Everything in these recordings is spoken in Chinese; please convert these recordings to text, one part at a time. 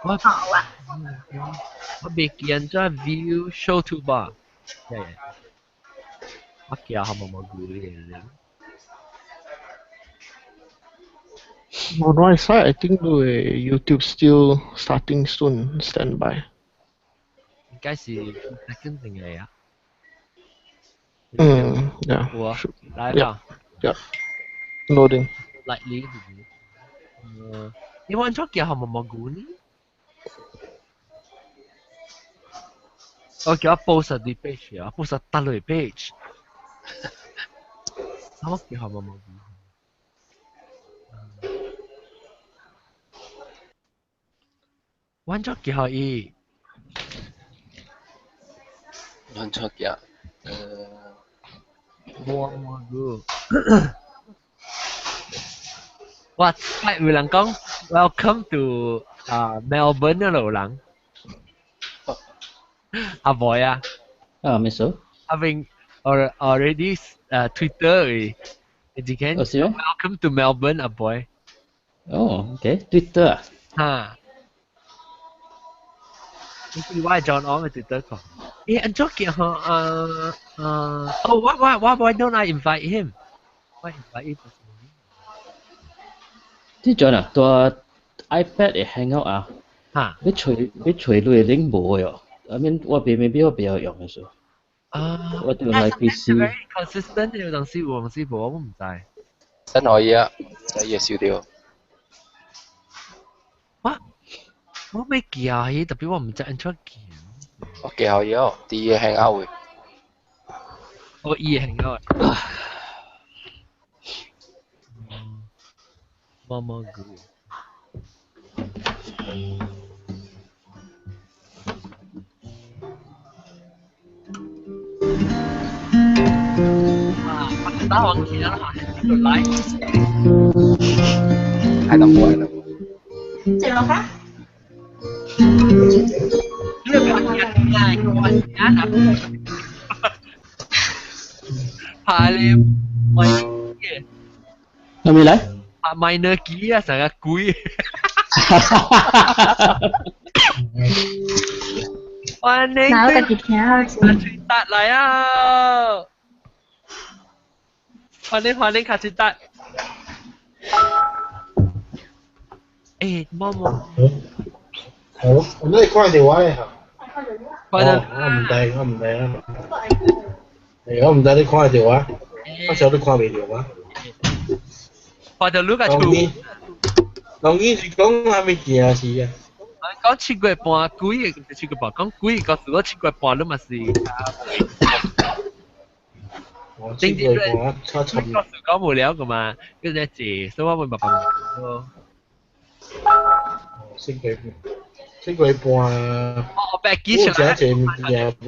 好啊。我未见咗 view show to bar。我叫下毛毛菇嘅。On my side, I think YouTube still starting soon. Stand by. 應該是 second 定係啊yeah. 我來啦。Yep. Loading. Lightly. 你玩咗叫下毛毛菇呢？我叫我 post 啲 page 啊 ，post 得類 page。我叫下毛毛菇。玩咗叫下伊。玩咗叫毛毛菇。哇！有人講 Welcome to Melbourne 嘅路人。阿 boy 啊，咩數 having already Twitter you can welcome to Melbourne 阿 boy okay Twitter 哈你是話 John on 嘅 Twitter 講安怎叫why don't I invite him why invite him 啲 John 啊ตัว iPad 嘅 hangout 啊你除類 link 冇嘅I mean 我未我比較用嘅數我對我 PC very consistent 有陣時有陣時冇我唔知真可以啊可以少啲我未記啊特別我唔知安怎記我記可以哦啲嘢 hangout 會我意 hangout 毛毛菇打王旗啦，來，係咁過啦。這個吧？呢個係我怕你咪嘅，係咪嚟？怕咪呢機啊，成日攰。歡迎哪個聽好似？達嚟啊！歡迎卡切達。誒，毛毛。好，我都係關電話咧嚇。關電話。我唔帶啊。我唔帶你關電話，我上都關未電話。我就 look at you。龍醫是講係咪件事啊？講7月半幾個7月半，講幾個時我7月半都嘛是。7月半差唔多。講無聊㗎嘛，跟住一所以我會慢慢咯。7月半。我白記出來。我物件冇。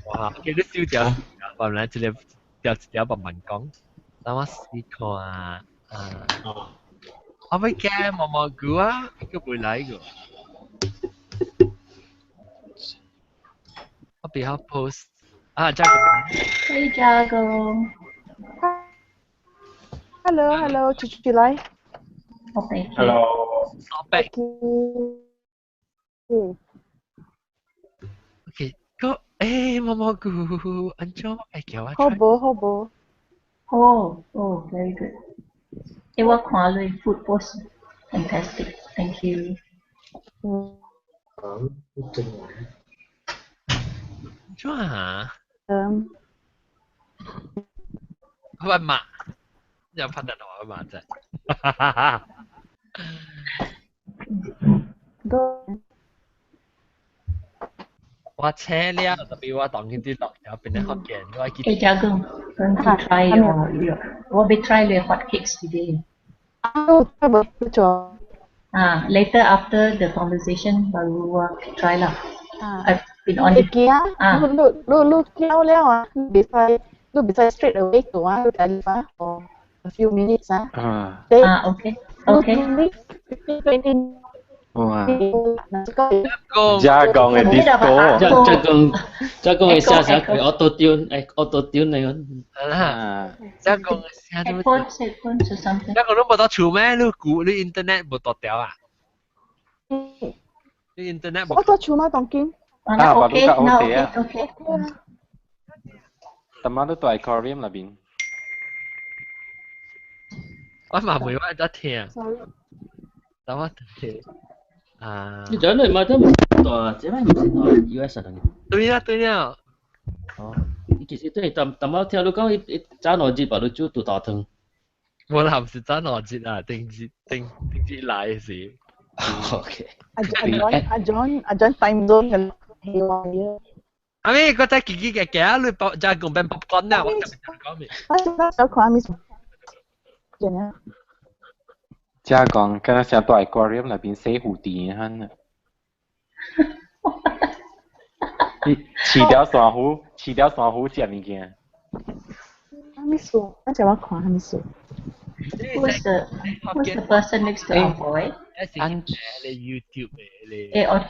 哇！叫你少條，慢慢一條慢慢講。等我試看啊。我咪驚毛毛菇啊，佢會嚟㗎。我俾下 post 啊，加工。hey Jago hello 出嚟 okay hello back okay go 毛毛菇安怎會叫我 好冇 oh very good 我看了 food post fantastic thank you 怎啊我罵又拍得我罵啫我車了特別我當佢啲落有邊啲學嘅我記得 hey Jago going to try what we try the hot cakes today later after the conversation baru try lah I've been on it ลูกเที่ยวแล้วอ่ะลูกbisa straight away to one deliver for a few minutes okay 15-20 哇Jagong嘅 disco Jagong嘅聲聲佢 auto tune嚟㗎Jagong 嘅聲都 headphones or something Jagong 都冇得調咩？你 internet 冇得調啊นี่อินเทอร์เน็ตบ่ 我做厝嘛当今 Now baru okay kat now OC okay okay Tama tu tu aquarium lah bin 我嘛袂话得听 sorry 但我听你讲你嘛都大这摆唔是大 US 啊对啦对啦哦其實都係淡我聽你講伊早兩日把你煮杜大湯我啦唔是早兩日啊定日來時 OKอาจอน time zone กันเฮีย阿妹個仔嘰嘰嘅嘅你就講變 popcorn 啊我就講咩小看咪真啊家講跟住成ตัว aquarium 啦邊死蝴蝶嚇飼條珊瑚食物件咪數我就話看咪數 who's the person next to our boy YouTube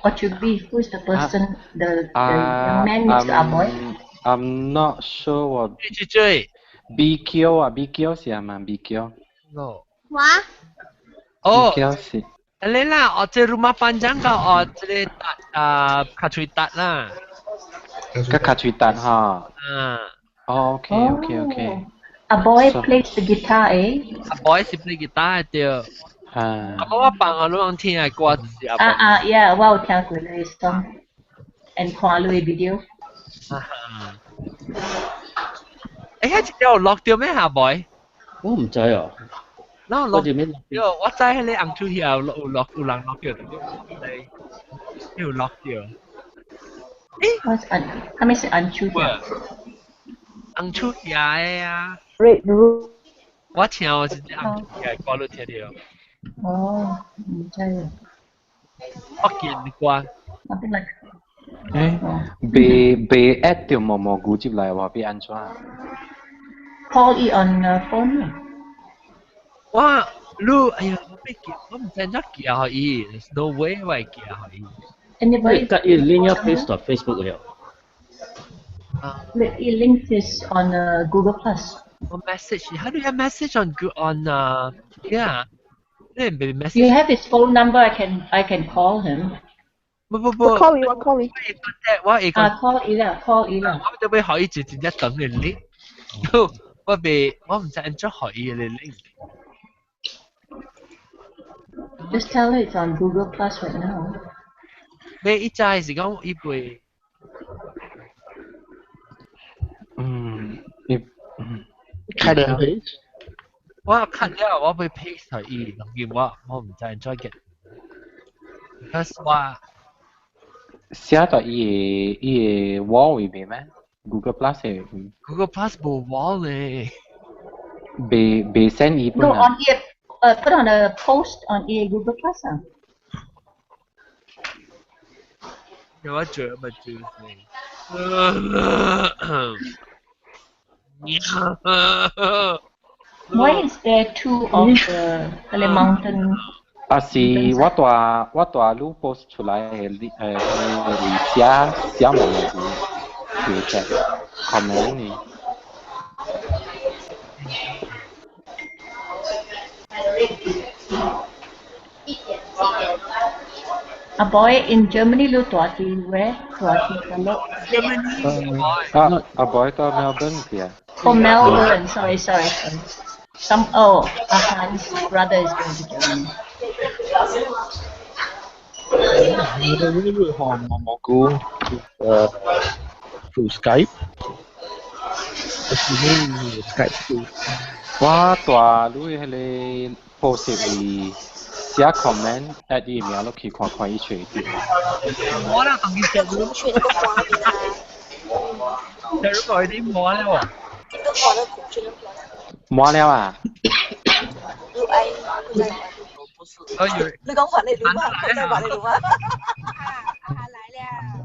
or should be who's the person the young man next to our boy I'm not sure what 追 BQ 啊 BQ 是嘛 BQ no 哇哦 BQ 是你啦我這 rumah panjang 個我這卡吹達啦個卡吹達哈OK A boy plays the guitar A boy is play guitar 對我放我攏聽嘅歌是yeah 我有聽過你 song and 看你 video 迄一條 lock 掉咩下 boy 我唔知啊我知迄個紅出遐有人 lock 掉有 lock 掉他們是紅出的紅出遐的啊 Red Room 我聽我是紅出遐的歌你聽到哦唔知福建的歌被 add 條毛毛菇接來話被安怎 call it on phone 我哎呀我唔知怎寄予伊 there's no way 我會寄予伊 anybody 甲伊 link 咗 Facebook 了it links is on Google Plus message how do you have message on yeah message you have his phone number I can call him call me 我會 call 伊啦我就要予伊直接等你 link 我唔知按怎予伊嘅 link just tell her it's on Google Plus right now 伊知是講伊會開咗 page 我 cut 了我會 paste 予伊當然我唔知按怎嘅 because 我寫到伊個 wall 位邊咩 Google Plus Google Plus 冇 wall 咧被 send 伊本 no on it put on a post on Google Plus 有我做乜做先Why is there two of the mountain 是我大錄 post 出來寫毛毛菇叫隻 comment 呢A boy in Germany รู้ตัวที่ where ตัวที่ตลก Germany a boy ตัว Melbourne เพีย Oh Melbourne sorry Han's brother is going to Germany 我哋會學毛毛菇through Skype Skype 我大錄迄個 post 寫 comment add email 落去看伊吹啲我啦當佢食咗去那个花边啊食咗佢啲冇咧喎那个花的孔雀的花滿了啊如愛不在你講話你錄啊佢在話你錄啊他來了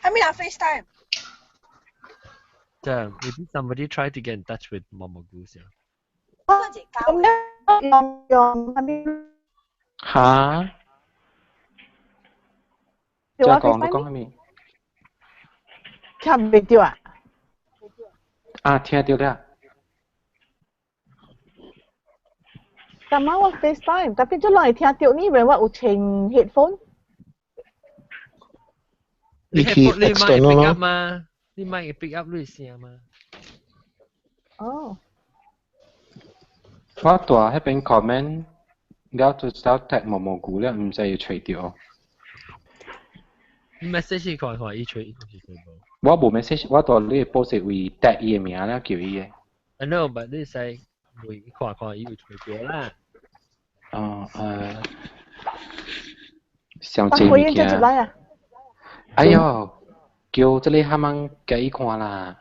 還沒拿 FaceTime maybe somebody try to get in touch with Momogoose ยอม ฮะ掉啊？講係咪？聽唔掉啊？聽到啦。但係我 FaceTime，但係就來聽到呢，因為我有聽 headphone。你 headphone 你咪 pick up 嘛？你咪 pick up 你聲嘛？哦。我大迄邊 comment 了就走 tag 毛毛菇了，唔知要吹掉。message 看伊吹，我無 message， 我大你 post 為 tag 伊個名了叫伊個。I know， but 你使會看伊會吹掉啦。上濟物件。哎喲，叫這裡他們給伊看啦。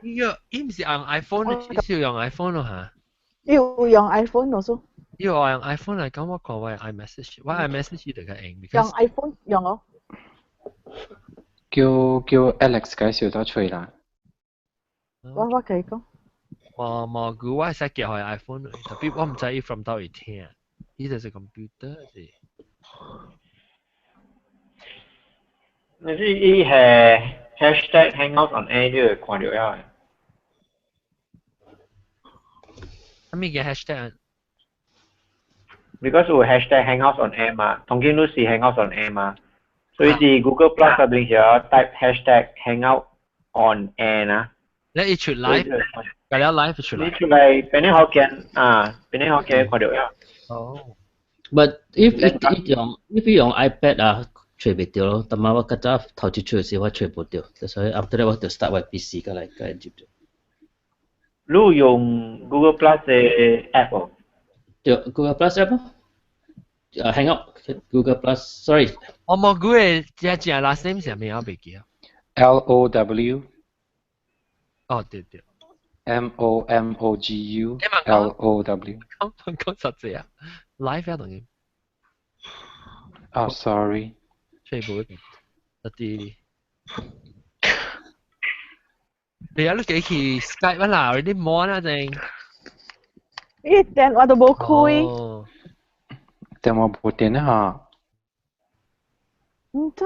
伊唔是用 iPhone， 伊是用 iPhone 咯嚇。要用 iPhone 咯，要我用 iPhone 嚟講，我講我 iMessage， 我 iMessage 就係用。用 iPhone 用咯。叫 Alex 介紹咗出啦。我可以講。冇估我係使叫佢 iPhone， 特別我唔知伊 from 到嚟聽，伊就是 computer 啫。你知伊係 hashtag hangout on air 你會看到呀？咩叫 hashtag？ Because 有 hashtag hangout on air 嘛，通常都是 hangout on air 嘛，所以是 Google Plus 入邊就 type hashtag hangout on air นะ。你出 live， 隔了 live 出嚟。你出嚟邊啲學嘅邊啲學嘅看到呀？哦。But if you 用 iPad 啊，吹唔掉咯。但係我嗰陣頭次吹時我吹唔掉，所以 after that 我就 start 我 PC 過嚟跟住咗。你用 Google Plus 嘅 app 喎？對 Google Plus app 咯。Hangout Google Plus sorry。我冇估嘅，只last name 係咩啊？未記啊。LOW。哦，對。MOMOGU LOW。講實際啊 ，live 啊同佢。sorry。吹冇一啲。你有幾期 Skype 啦？有啲冇啦定？咦，電話都冇開。電話冇電啊？唔知，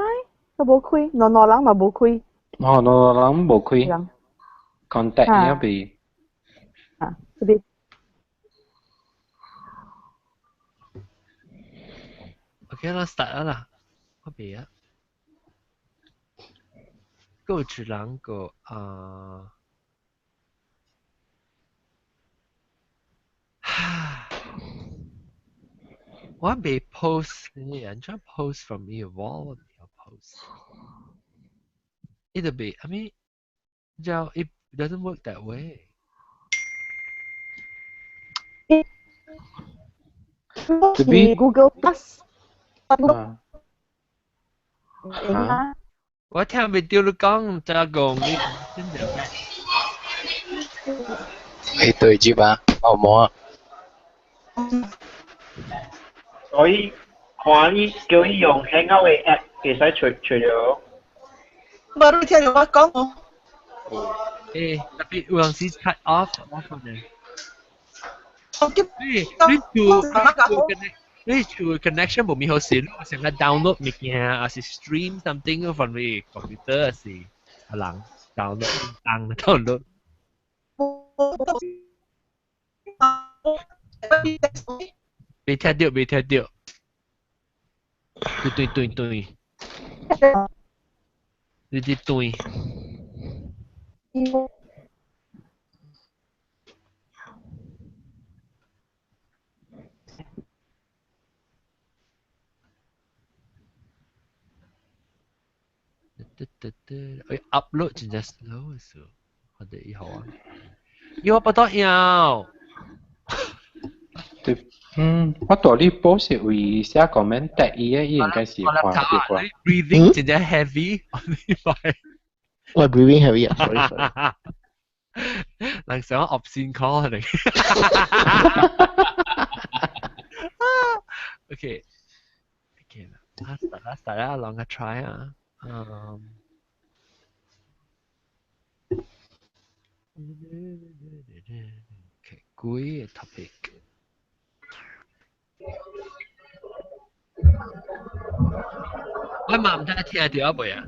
都冇開，攞人嘛冇開。攞人冇開。contact 呢邊。嗰啲。OK 啦 ，start 啦，嗰邊啊。個只能個我未 post 呢人將 post from 呢個 wall 我有 post。It'll be, I mean, it doesn't work that way. Google Plus。我聽未到你講，就講你真係你對住吧，好冇啊？所以看伊叫伊用 Hangout 嘅 app， 其實除咗，冇你聽到我講喎。特別有陣時 cut off 嘅。你做 connection 冇咪好事，你成日 download 物件，還是 stream something from 你 computer 是人 download。未聽到。對。你啲對。upload 真係 slow 嘅時候，我哋以後啊，要不得要。我大你 post 為寫 comment tag 伊應該是看到啩。breathing 真係 heavy， 我 breathing heavy 啊 ，sorry。人想 obscene call 嚟。Okay，大家兩個 try 啊。Okay， great topic。我嘛毋知听到袂啊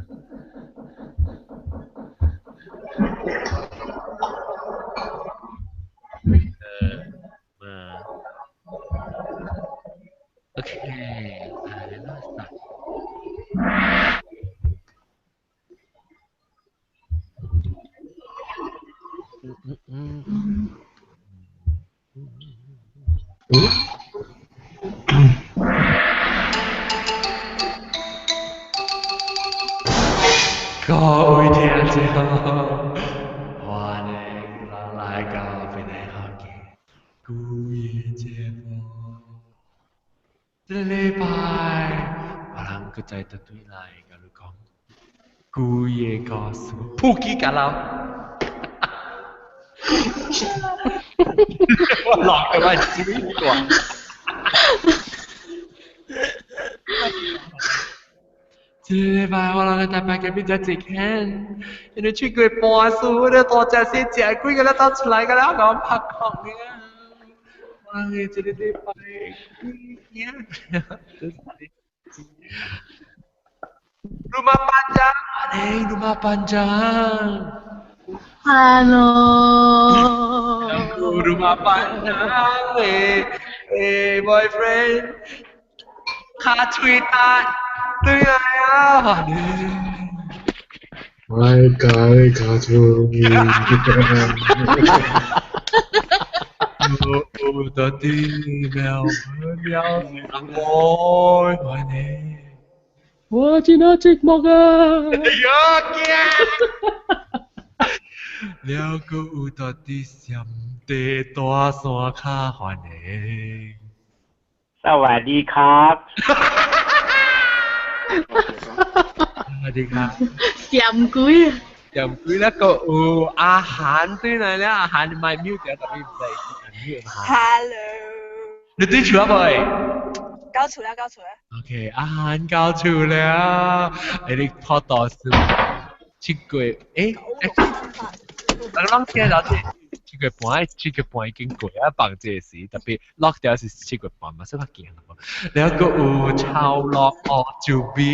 Okay, let's start. Có ôi thiên chứ hoa này lại cao về này họ kì cú yên chế vô lê bài bà lăng cứ chạy tới tuy lại cả lúc con cú yên có số phụ kì cả lâu lọt cái bài chú ý của这摆我那个大白给比较只看，因为去过半数的多加些吃，几个了倒出来个了，我拍空的，我那这里的摆，rumah panjang, hey rumah panjang. Halo. Rumah panjang, boyfriend, kah Twitter. 对呀呀，我该卡住你。我的地苗苗爱爱你。我真係寂寞啊！了個有到底上地大山卡還你。สวัสดีครับสวัสดีครับเสียมกุ้ยแล้วก็อาหารด้วยนะแล้วอาหารไม่มิวแต่ตอนนี้ใส่อาหาร Hello 你對廚啊boy 交廚啦OK อาหาร交廚แล้ว你พอต่อสู้七個我諗聽到啲7個半已經過一棒這事特別 lock 掉是7個半嘛所以我驚แล้วก็ชาวล็อกออกจูบี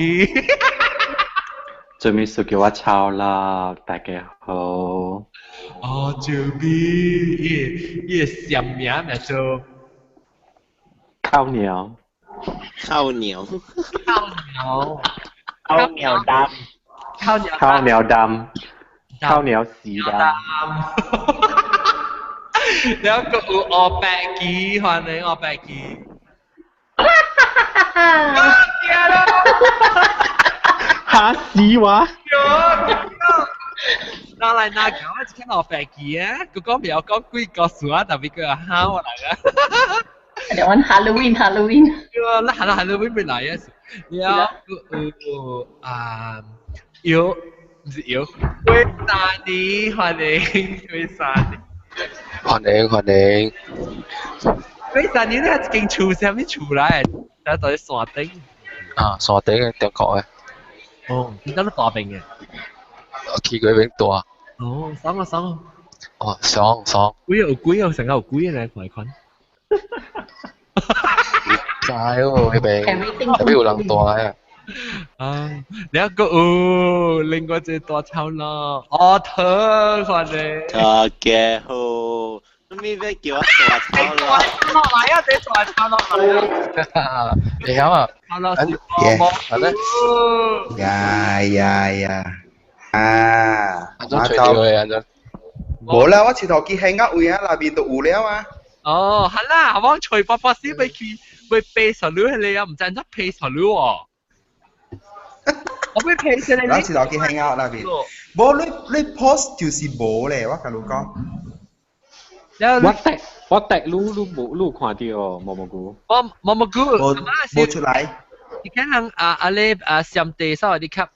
จะมีสุกิว่าชาวล็อก大家好ออกจูบี也什麼名叫ข้าวเหนียวข้าวเหนียวดำข้าวเหนียวดำข้าวเหนียวสีดำแล้วก็ออกแปะกี้หอนเลยออกแปะกี้หาสีวะ拿來拿去我只看到飛機啊佢講唔有講幾個數啊特別佢係蝦我嚟嘅That one Halloween 那 Halloween 未來啊แล้ว有唔是有會散你歡迎會散你會散你咧係勁厝上面厝來喺度山頂山頂嘅中國嘅見到都大病嘅我去過邊大爽啊爽幾有成個有幾咧款知喎呢邊特別有人大嘅แล้วก็另外一大超啦author 款咧大家好你咩叫我大超啦落嚟啊你大超落嚟啊你曉啊我就冇啦，我前頭見喺屋位啊，那邊都有了啊。係啦，我隨爸爸先會背材料你啊，唔知得背材料喎。我會背出嚟。我前頭見喺屋那邊，冇你 post 就是冇咧，我同你講。我帶錄看到毛菇。毛菇。冇出嚟。你看人你上地所謂啲級。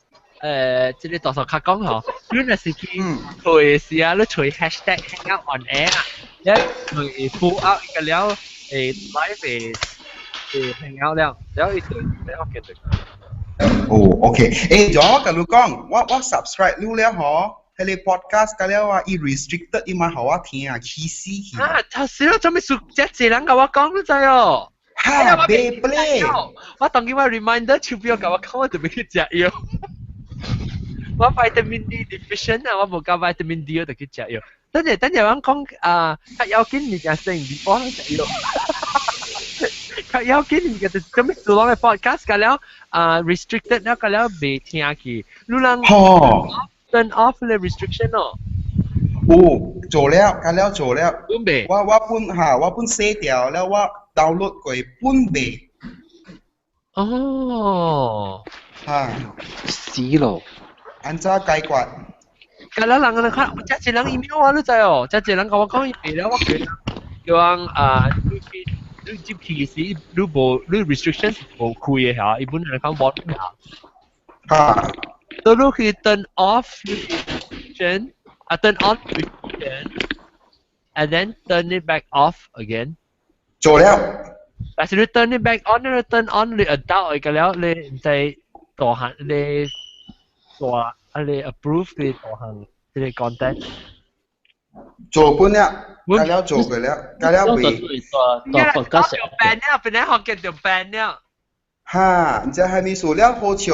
即係多數客講嗬，你那時去隨時啊，你隨 hashtag hang out on air 啊，一隨 pull out 一個了live hang out 了，然後一對我記得。OK， 仲有我同你講，我 subscribe 你了嗬，喺你 podcast 㗎了啊，伊 restricted 伊嘛好我聽啊，氣死去。頭先做咩數隻字人甲我講你知哦？ เบเปลว่าตรงนี้ว่า reminder ชิวเปียวกับว่าเขาจะไปคิดจะเยอะว่าวิตามิน D deficient อ่ะว่าบ่กับวิตามิน D จะคิดจะเยอะ等陣講較有經驗嘅成語幫佢食咯，較有經驗嘅就咁樣做落嘅 podcast 㗎了restricted แล้ว㗎แล้ว未聽去，你人 turn off 嘅 restriction 咯。做了，㗎了做了。我本寫掉แล้วว่า download 過本未。哦。死咯。按照解決。咁啦，人哋看，即係人 email 我都知哦，即係人講我講嘢了，我叫你接起時，你無你 restriction 無開嘅嚇，一般人講冇嚇。所以你可以 turn off restriction，turn on restriction，and then turn it back off again。做了。但是你 turn it back on，你 turn on 你 adult 嘅了，你唔使大行你大。你 approve 你導行你 content 做本了，加了做過了，加了未。podcast 條 ban 了，本來學嘅條 ban 了。哈，唔知係咪數了好笑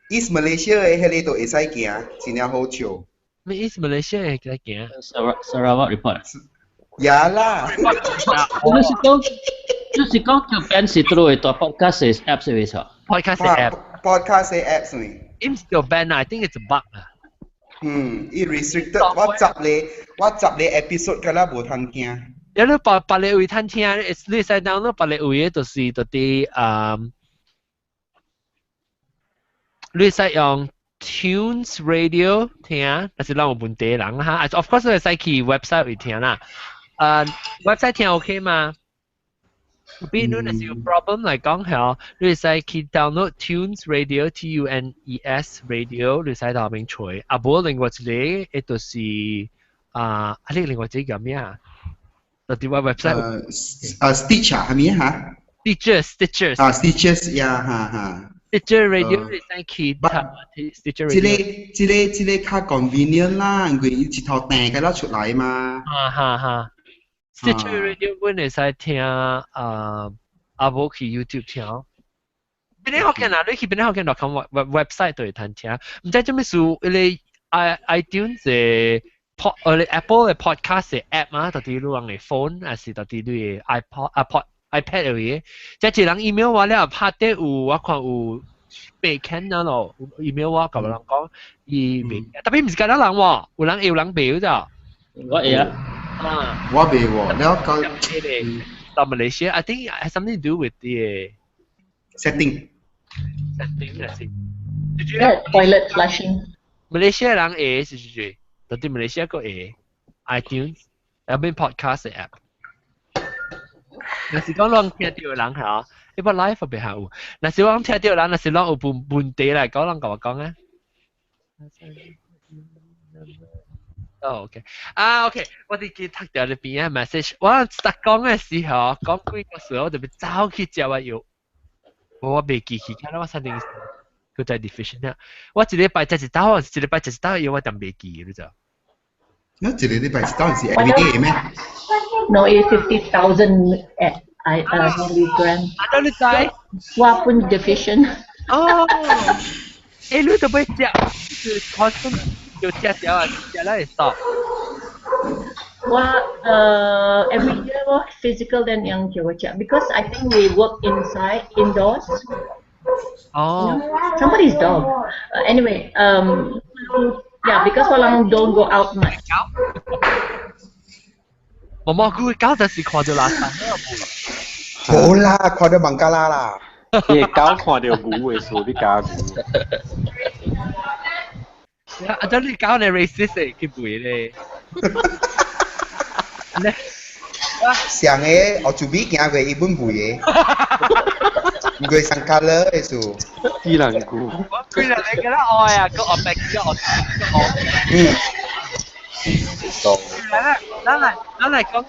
？East Malaysia 嘅迄個都會使行，真係好笑。咩 East Malaysia 會使行？Sarawak report。呀啦。就是講條 ban 是對喺ตัว podcast 嘅 app 係咪錯 ？podcast 嘅 app。podcast 嘅 app 呢？It's still banned. I think it's a bug. It restricted. 我集你 episode 㗎啦，無通聽。有你把你位通聽，你使 download 把你位嘅，就是啲你使用 Tunes Radio 聽，但是咱有本地人哈。Of course 你使去 website 去聽啦。website 聽 OK 嗎？比如你有 problem 嚟講係，你使去 download Tunes Radio TUNES Radio， 你使到邊吹。啊，無另外一個，就是你另外一個叫咩啊？就啲 website。Stitcher 係咩嚇 ？Stitcher。Stitcher 呀，哈。Stitcher Radio 你使去 Stitcher Radio。這個較 convenient 啦，因為一頭訂嘅啦出來嘛。哈。Stitcher Radio 本嚟使聽無去 YouTube 聽。邊啲學嘅嗱？你去邊啲學嘅.com website 都會聽聽。唔知做咩事？你 iTunes 嘅Apple 嘅 podcast 嘅 app 嘛，到底你用嘅 phone 還是到底你嘅 iPad 嘅嘢？即係人 email 我咧，拍啲有我看有被 can 啦咯 ，email 我咁人講，伊未，特別唔是咁多人喎，有人有人俾咋？我會啊。我未喎，แล้วก็ตอน Malaysia I think it has something to do with the setting let's see toilet flushing Malaysia 人會是最到底 Malaysia 個會 iTunes 有邊 podcast 嘅 app 若是講人聽到人係一般 live 別下有若是講聽到人若是講有本地嚟講人同我講啊OK 我哋記讀掉你邊嘅 message 我實講嘅時候講幾個時候我就要走去找我要我未記起看我確定佢就係 deficient 啦我一禮拜就一刀一禮拜就一刀要我就未記你知一禮拜一刀是 everyday 咩 No it's 50,000 milligram 啊你知我本 deficient 哦你都唔知就是 constant 就食咗啊，食咗嚟 stop。我every year 我 physical dan yang coba cek because I think we work indoors. Oh. Somebody's dog. Anyway, yeah, because orang don't go out much. 毛毛菇狗就是看到垃圾啦，好啦，看到孟加拉啦。啲狗看到牛嘅數啲假牛。啊！真係搞你 racist 嚟，佢背咧。上嘅我做邊行過一本背嘅，唔過上 color 嘅數。伊人估。佢哋你覺得愛啊，個我逼咗我。咱嚟講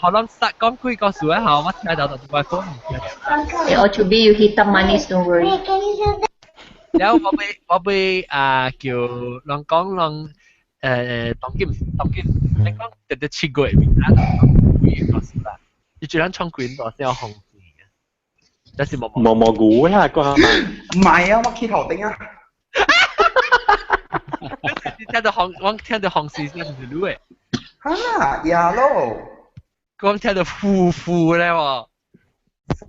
可能實講幾個數一下，我聽到就話講唔聽。我做邊要 hitam manis don't worry。แล้ว我被叫人講人當今你講特別奇怪嘅名啦，會告訴啦。你居然唱queen 多少红字但是毛菇啦个唔係啊，我企頭頂啊。你聽到我聽到紅字先唔係誒。嚇，呀咯。我聽到呼呼咧喎。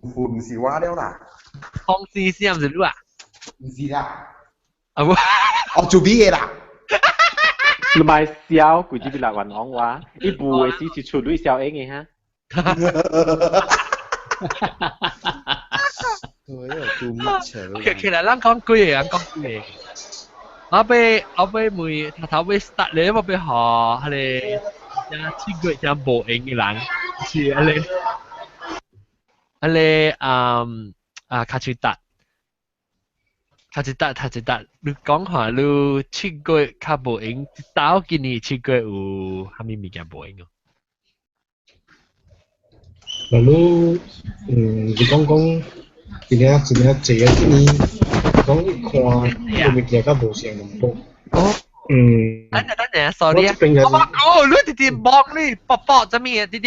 呼唔是話了啦。紅字先唔係誒啊？唔是啦。啊喎。我做咩嘢啦？你買笑估計比較雲講話，一部嘅時是出女笑英嘅哈。其實咱講幾嘢，講幾嘢。我俾每頭俾 start 咧，我俾學係咧，有七個有無影嘅人，是係咧卡切達，你講下你七個卡無影，到今年七個有蝦米物件無影哦？你你講今年這個今年講看物件較無相咁多。等陣 sorry 啊！哦，你直望你博做咩？直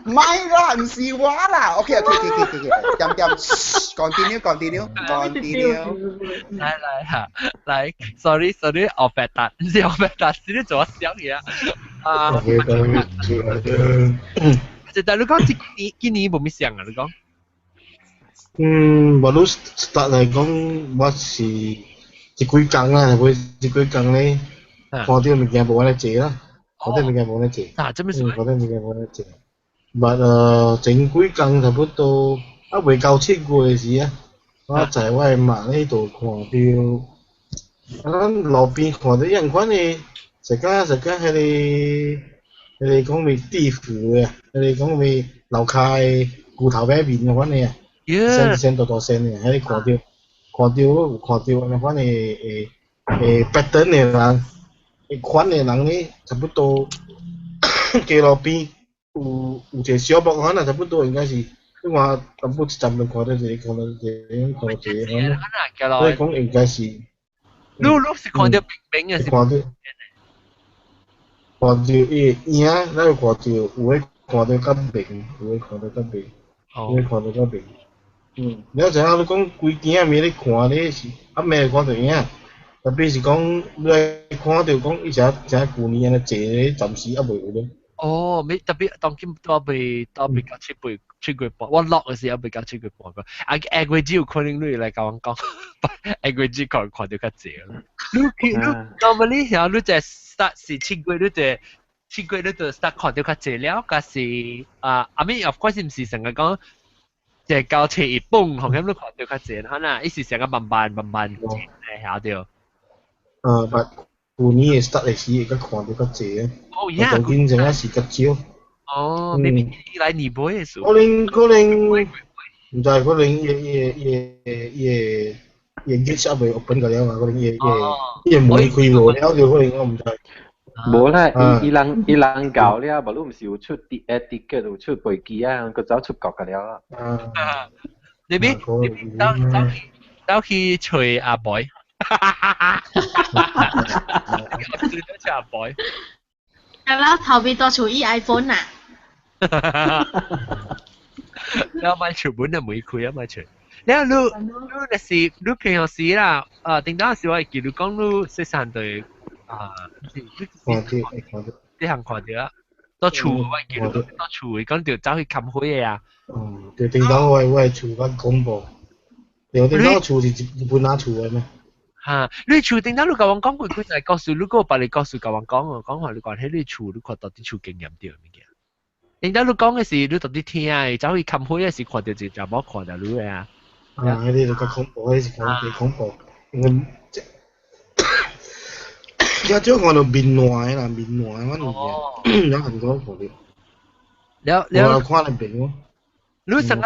唔係啦，唔是話啦。OK，continue。來 ，sorry，我發達，唔是我發達，是你做乜嘢啊？但你講今年冇咩想啊？你講？我都 start 嚟講，我是一幾工啦，會一幾工咧，看到物件無咧做啦，看到物件無咧做。真咩事？看到物件無咧做。前幾工差不多未到7月時啊，我在我媽呢度看到，咱路邊看到樣款嘅，實家迄個講咪地府嘅，迄個講咪樓下骨頭擺面嘅款嘅啊，聲大聲嘅，迄個看到樣款嘅pattern 嘅人，款嘅人咧差不多街路邊。有一個小木款啊，差不多應該是，你話差不多100人看到一個，所以講應該是。你是看到冰嘅是？看到伊影，咱有看到有誒看到較明，有誒看到較明，你知影你講規件面咧看咧是，咩看到影，特別是講你看到講伊只舊年安尼坐咧，暫時還未有咧。哦，咪特別當今都被搞七月半，我落嘅時候被搞7月半個。下個月有可能你嚟甲我講，下個月看到較濟啦。你 normally 嚇你就 start 是7月，你就 start 看到較濟了，假是I mean of course 唔是成日講，就係到7月半，紅咁你看到較濟，可能伊是成日慢慢嚟曉到。舊年嘅 start 嘅時，而家看到較濟啊。哦，呀！當今陣時較少。哦，你來年尾嘅時候。可能，唔知可能伊嘅未 open 個了嘛？可能伊門開無了就可能我唔知。無啦，伊人搞了，無你唔是有出ticket 有出飛機啊，個早出國個了啊。你走去吹阿 boy。阿 boy。แล้ว頭邊多處 iPhone 啊！แล้วมันฉุบุญน่ะมื้อคุยอ่ะมาฉุแล้วลูน่ะสิลูเพลงสิล่ะติงดาสิว่าอีกลู講ลู識散對啲行看到多處我記得多處講條走去冚開嘅啊對ติงดา我係處翻廣播有ติงดา處是日本哪處嘅咩嚇你處ติงดาลู甲我講佢就係告訴你個把你告訴甲我講話你講喺你處你看到啲處經驗啲物件人家你講嘅事，你到底聽啊？走去冚開嘅時看到就冇看到你啊！嗰啲就較恐怖，嗰啲係恐怖。而家看到面外啦，面外嗰啲有很多看到。我看到面喎。你成日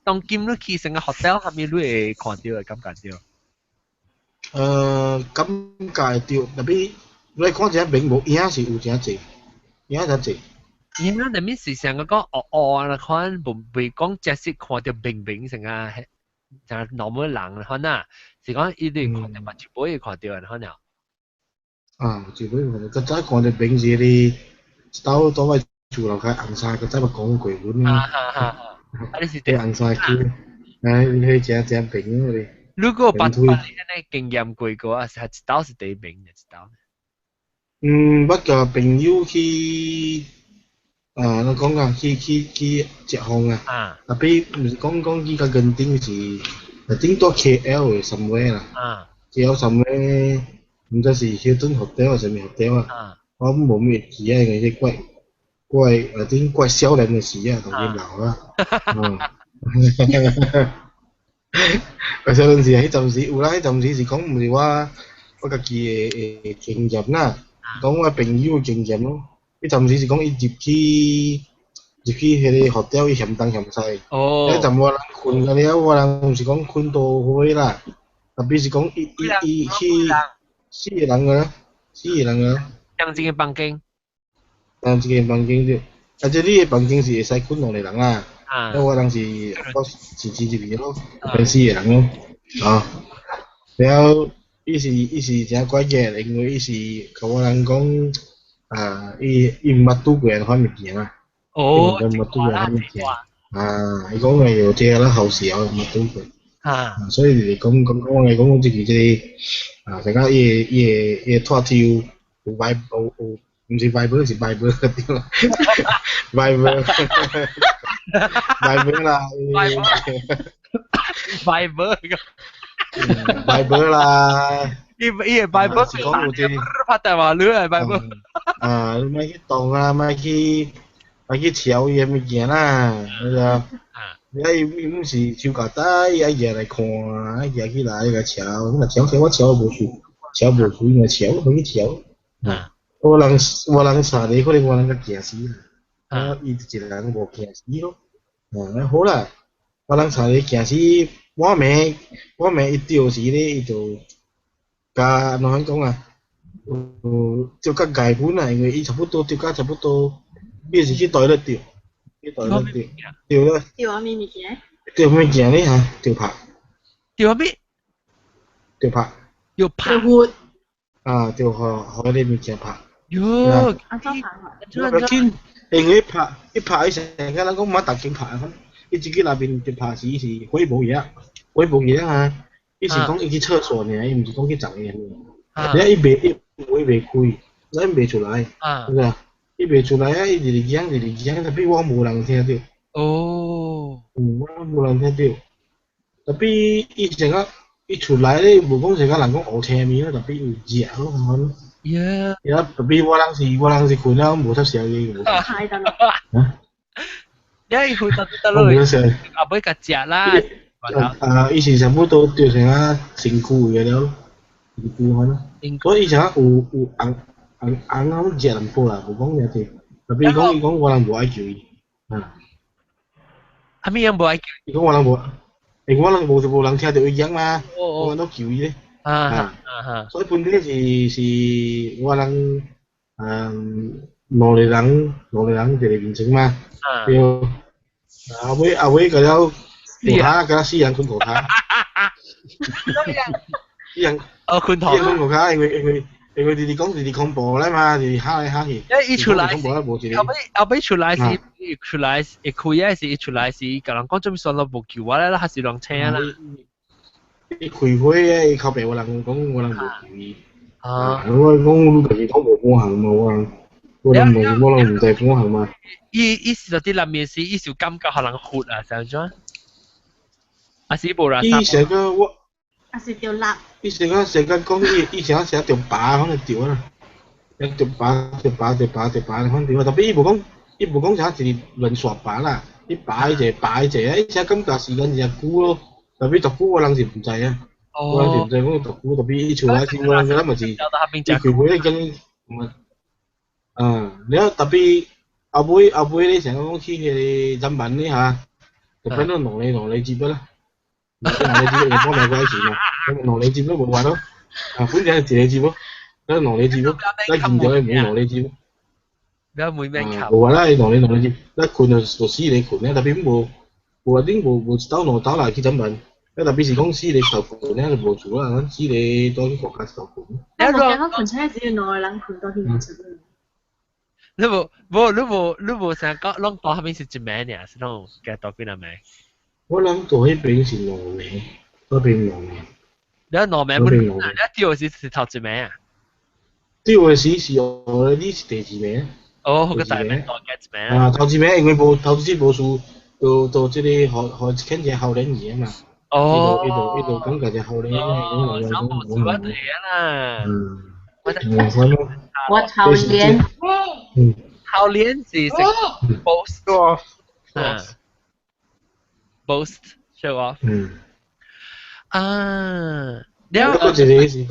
當今你去成個 hotel 下面你會看到嘅感覺到？感覺到，特別你看隻面無影是有真濟，影真濟。因為那邊時成個講啦，可能未講只是看到冰成個就 normal 人可能是講一定看到全部會看到可能。全部看到，個早看到冰是啲 style 多位住樓嘅硬晒，佢真係講鬼本啊你是啲硬晒叫，你去正平嗰啲。如果把你安尼經驗過嘅話，係style是第一名嘅 style。不過朋友去我講啊，去食飯啊，特別唔是講依家近頂是，頂多 KL 嘅 somewhere 啦，KL somewhere 唔知是 Hilton Hotel 還是咩 hotel 啊，我冇咩記啊，嗰啲怪少年嘅事啊，同佢鬧啊，怪少年事喺陣時有啦，喺陣時是講唔是我家己嘅經驗啦，講我朋友嘅經驗咯。迄陣時是講伊入去迄個 hotel 伊嫌東嫌西，迄陣我人困個了，我人毋是講困到灰啦，特別是講伊去4個人個啦，4個人個啦。兩間房間。兩間房間對，啊即你個房間是會使困2個人啦，我人是住入去咯，分4個人咯，然後伊是真怪嘅，因為伊是甲我人講。伊毋捌拄過款物件啊，伊毋捌拄過款物件，伊講係有這啦後時毋捌拄過，所以就是講即個大家伊拖跳有 vibe 有，毋是 vibe 是 vibe 對啦 ，vibe 啦 ，vibe 啦。伊個 Bible 是講有啲拍大話女係 Bible。你咪去動啊，咪去調伊個物件啦，你毋是手夾帶，伊嘢來看，嘢去來個調，咁調我調無數，咪調咪去調。我人三個可能我人個驚死啦，伊一個人無驚死咯。好啦，我人三個驚死，我名一掉時咧，伊就。甲安怎講啊？就甲解本啊，因為伊差不多掉甲差不多，伊是去袋咧掉，掉咧。掉啊咩物件？掉物件咧嚇，掉拍。掉咩？掉拍。掉拍。掉河啲物件拍。喲，安怎拍法？因為拍伊成個人講冇特勁拍啊，伊自己那邊就拍時是火無嘢啊。伊是講伊去廁所呢，伊毋是講去食嘢呢。伊袂開，咱袂出來，是吧？伊袂出來啊！伊直講，特別我無人聽到。我無人聽到。特別伊成個伊出來咧，無講成個人講烏青面咯，特別有熱咯，咁樣。特別我人是困了，無得食嘢。太得啦！伊困得落，阿尾甲食啦。伊是差不多掉成啊身軀嘅了，身軀可能。所以以前有紅咁熱淡薄啦，無講嘢啲。特別伊講我人無愛叫伊。咩樣無愛叫？伊講我人無，因為我人無人聽到伊講嘛，我人都叫伊咧。所以本身是我人兩個人一個面前嘛。阿尾個了。狗塔，跟他4人困狗塔。4人困狗塔，因為你講恐怖咧嘛，你嚇來嚇去。伊出來，後尾出來是會開啊，是伊出來是甲人講做咩算咯無救我咧，還是人聽啦。伊開會咧，伊靠北我人講我人無救伊。我講你家己講無半行嘛，我人唔知半行嘛。伊是到啲裡面是伊就感覺可能活啊，成咗。啊是無啦，伊成個我，啊是條蠟，伊成個講伊成條疤可能掉啦，條疤，可能掉，特別伊無講啥是亂刷疤啦，伊疤一個啊，伊成感覺時間真久咯，特別讀久我人是唔知啊，我人是唔知講讀久，特別伊出來是我人咪是，伊開會咧跟，然後特別後尾咧成個講去迄個人民咧嚇，就變到農曆節啦。農曆節就幫兩個一齊嘛，咁農曆節都冇話咯，本身係節節咯，咁農曆節咯，一見到冇農曆節咯，冇咩求，冇話啦，農曆節，一困就死你困咧，特別冇話啲冇倒來去怎辦？特別是講死你受困咧就冇做啦，死你多啲國家受困。我講困車只要兩個人困到天就你無想講攏島下面是一名呢是攏加島幾多名我諗島迄邊是兩名嗰邊兩名你兩名不你掉的是頭一名啊掉的是我你是第二名哦個大名當嘅一名啊頭一名因為頭一無輸到這裡學傾隻後年嘢嘛哦呢度咁嘅隻後年哦三步是我哋啦What 後年後年是 boast boast show off แล้วก็一個是講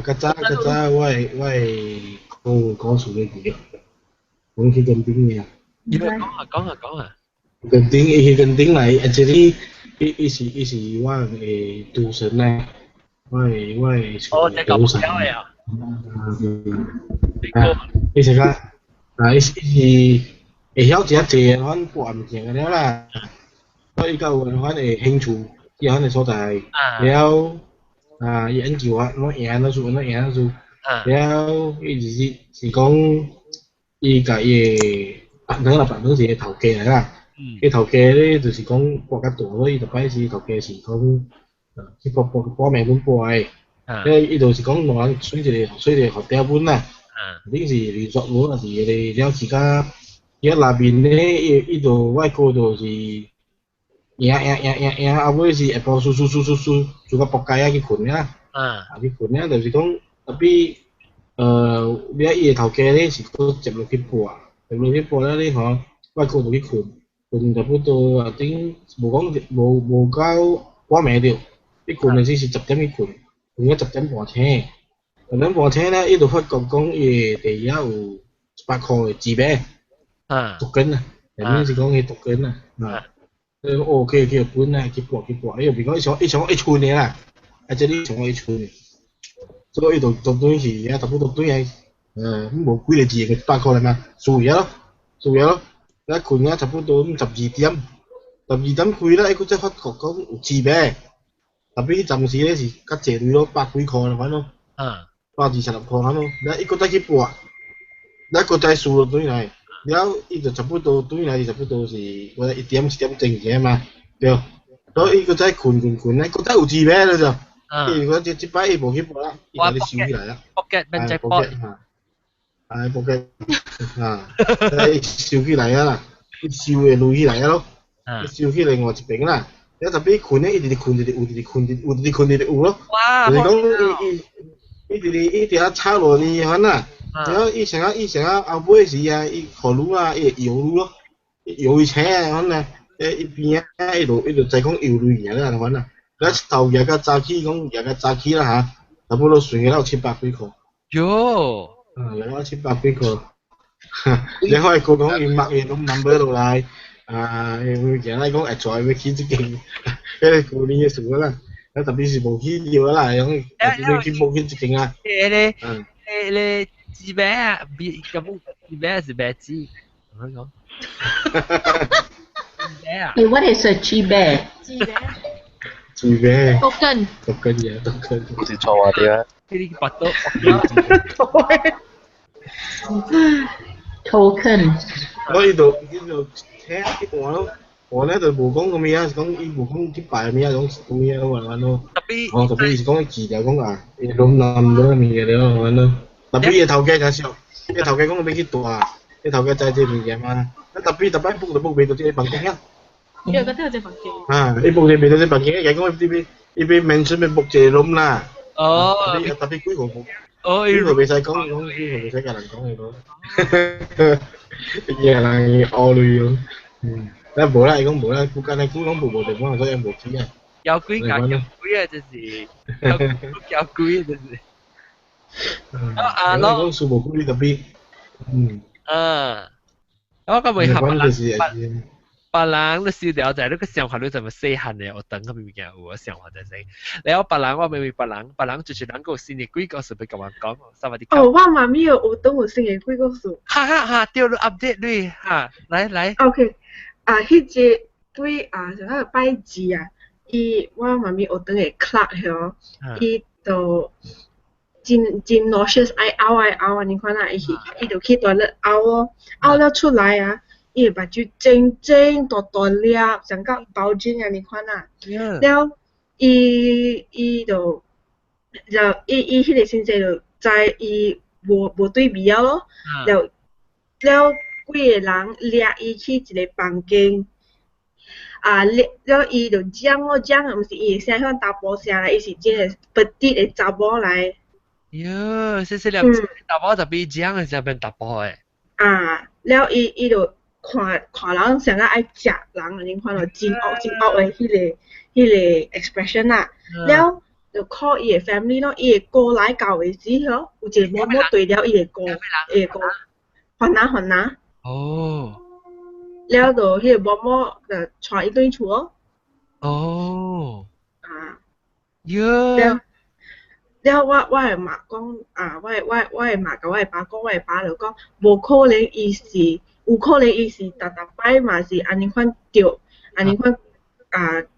較早我講數嘅嘢講去跟丁嘅講下跟丁去跟丁嚟這裡伊是我嘅賭神咧我哦這個唔曉嘅啊伊是個伊是會曉食濟款半唔正嘅了啦所以有款嘅興趣伊款嘅所在了伊研究啊我贏咗數了伊是講伊甲伊白人是頭家嚟啦伊頭家咧就是講國家大所以就擺是頭家是講去報名本報嘅伊就是講攞人水一個學條本啦你是連續本是你了自家伊那邊咧伊就外國就是贏後尾是下晡輸做個仆街去困啦去困啦就是講特別你伊頭家咧是個接落去播啦你嗬外國就去困就不到啊頂無夠半暝着你困的是10點去困咗10點半車10點半車咧伊就發覺講伊地下有100塊紙幣獨根啊人哋是講佢獨根啊OK 去本啊去播因為講伊想一寸嘅啦這裡想一寸所以就對是差不多對係冇幾個字嘅100塊嚟嘛數嘢咯一困啊差不多12點開啦佢即發覺講有紙幣特別暫時咧是較濟類咯100幾塊反咯120塊反咯一個再去播一個再數落對嚟了伊就差不多對嚟差不多是我1點2點正嘅嘛對所以伊個再困咧個再有紙幣了就伊個即擺伊無去播啦伊就收起來啦 pocket 變隻 pot pocket 收起來啦伊收嘅累起來咯伊收起另外一邊啦你特別困咧，伊直困就有咯。哇！就是講伊直下插落呢款啊，然後伊成日後尾時啊，伊河路啊，伊搖路咯，搖伊車啊款啊，伊邊啊，伊就再講搖類嘢啦款啊。嗰頭日個早起啦嚇，差不多算嘅都700幾塊。喲！有700幾塊。你可以講伊默嘢咁 number 落嚟。佢講嚟講係在會起啲勁，因為舊年嘅數啦，特別是無起掉啦，咁你見冇起啲勁啊？你紙幣啊，咁紙幣是白紙，我講。What is a 紙幣？紙幣。Token 嘢，token。好似錯話啲啊。呢啲拔到。Token。我呢度。聽我咧就無講咁嘢啊，講伊無講啲擺咩啊，講咁嘢咯，咯。特別是講字就講啊，伊諗咗咩嘢咯，咯。特別伊頭家介紹，伊頭家講俾佢讀啊，伊頭家在這邊嘅嘛，特別報俾到啲房間啊。有個特隻房間。伊報俾到啲房間，嘅講伊俾mention俾報這諗啦。哦。特別幾個報。哦。呢個未使講，呢個未使教人講嘅咯。嘢啦，惡類咯。無啦，伊講無啦，附近誒講無地方，所以無錢啊。有鬼就是有鬼就是。講數無鬼特別。我個未合別人都笑掉就係呢個想法，你就咪細漢嘅，我等佢咪見有想法就係。你有別人，我未別人就是能夠新嘅鬼故事俾咁樣講，三萬啲。哦，我媽咪有等我新嘅鬼故事。哈，掉咗 update 你哈，來。OK，迄隻鬼就喺度拜字啊，我媽咪有等嘅 clock 嗬，伊就真 nauseous 爱嘔啊你看啦伊就去 toilet 嘔了出来啊伊目睭真大粒像个包金啊你看啦了伊就伊迄个先生就知伊无对味啊咯了几个人掠伊去一个房间了伊就讲毋是伊声像查甫声啦伊是真个不滴的查某来哟是了查某就比讲的是变查甫诶了伊就看人像个爱食人你看到真恶的迄个 expression 啦了就 call 伊的 family 咯伊的哥来教的时候有一个某某对了伊的哥还拿哦了就迄个某某就带伊对厝哦哟了我的妈讲我的妈甲我的爸讲我的爸就讲无可能伊是有可能伊是逐摆嘛是安尼款着安尼款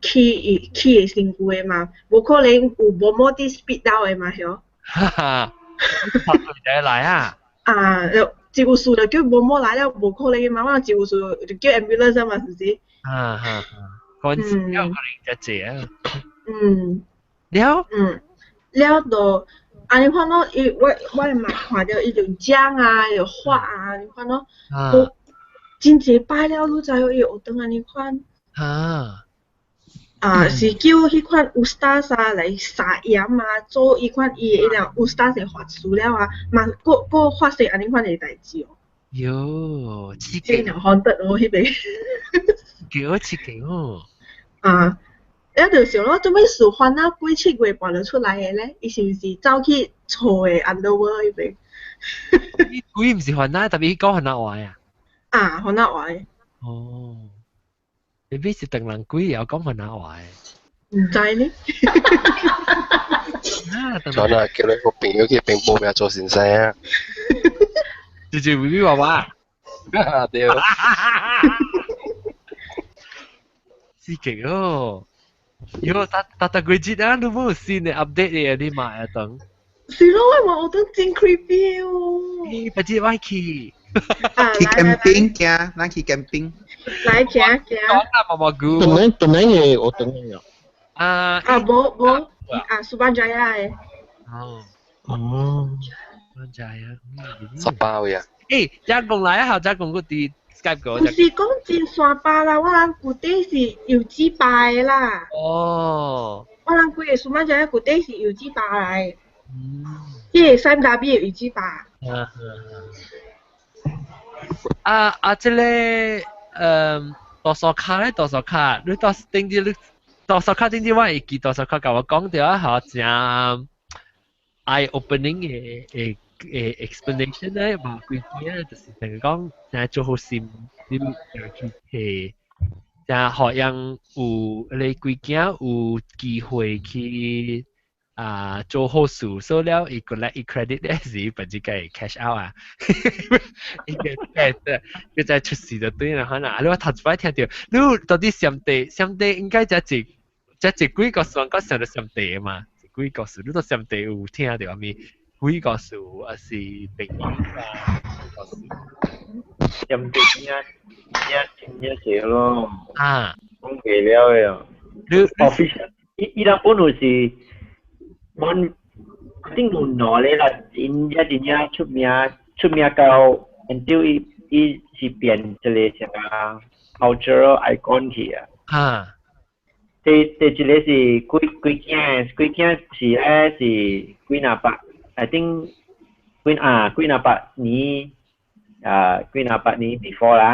去的身躯的嘛无可能有某某滴 speed 到的嘛晓哈哈他对来啊救护车就叫某某来了无可能的嘛我救护车就叫 ambulance 嘛是不是可能真济啊了就安尼看咯我的妈看到伊就讲就发你看咯真济摆了你知道伊学堂安尼款是叫迄款有staff来撒盐做伊款伊了有staff的法事了嘛个发生安尼款的代志哟刺激了看得迄个刺激了就想咯做咩事烦恼几7月半就出来的咧伊是毋是走去错的 underworld 迄边伊毋是烦恼特别讲烦恼话烦恼话你必是等人鬼有讲烦恼话毋知呢叫你個朋友去並報名做先生啊直接會娃娃對刺激哟搭幾節你冇先嚟 update 嘅啲買等是咯我覺得真 creepy 你不知我去去 camping 行咱去 camping 來行本來嘅我等你無Subajaya 嘅Subajaya 18位加工來啊加工嗰啲 Skype 嗰唔是講真山巴啦我諗嗰啲是油脂巴嘅啦我諗佢嘅 Subajaya 嗰啲是油脂巴嚟即係3W 嘅油脂巴即係多數卡你到定啲多數卡定啲我會記多數卡甲我講掉下正 eye opening 嘅explanation 咧嘛幾啲就是成講正做好心你去正學人有你幾件有機會去做好事所以了伊個來伊 credit 咧是本自己 cash out 伊個佢再出事就對啦可能你話頭一擺聽到你到底上帝應該這幾個數講上到上帝嘛幾個數你都上帝有聽到阿咪幾個數還是朋友上帝一些咯講幾了嘅 official 伊當本來是มันสิ่งนู้นหนอเลยล่ะอินเดียชุดเมียเก่า until อีสิเปลี่ยนจะเลยใช่ไหม cultural icon ที่แต่จะเลยสิกุยแก่สิสิกุยนาปะ I think กุยนาปะนี้ before 啦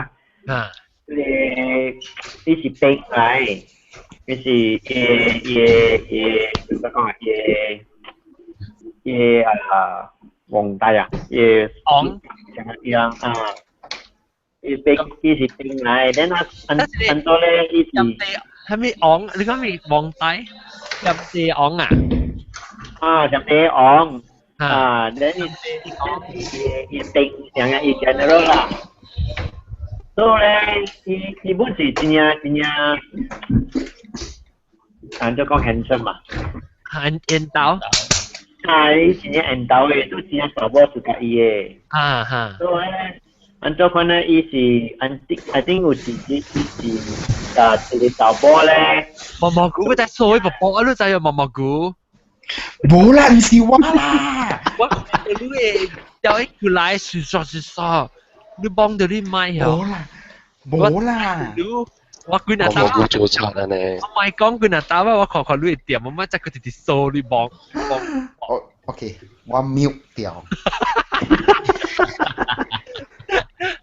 เลยอีสิเป็นไงไม่ใช่แล้วก็วงตายอ๋องอย่างเป็นสิเป็นไงแล้วอันตัวเลขที่ถ้ามีอ๋องหรือก็มีวงตายจำเจอ๋องจำเจอ๋องแล้วนี่เป็นอย่างอี general ล่ะตัวเลขที่บุญสิจริง就講 handsome 很煙刀是呢按到的都是查某是甲伊的所以按照可能伊是I think 有是伊是甲一个查某咧毛毛菇在所谓宝宝你知有毛毛菇无啦毋是我啦我你诶有一句来是说你帮到你买啊无啦我佢那毛毛菇做賊啊你我咪講佢那打我看你點乜即佢直掃你幫OK 我 mute 掉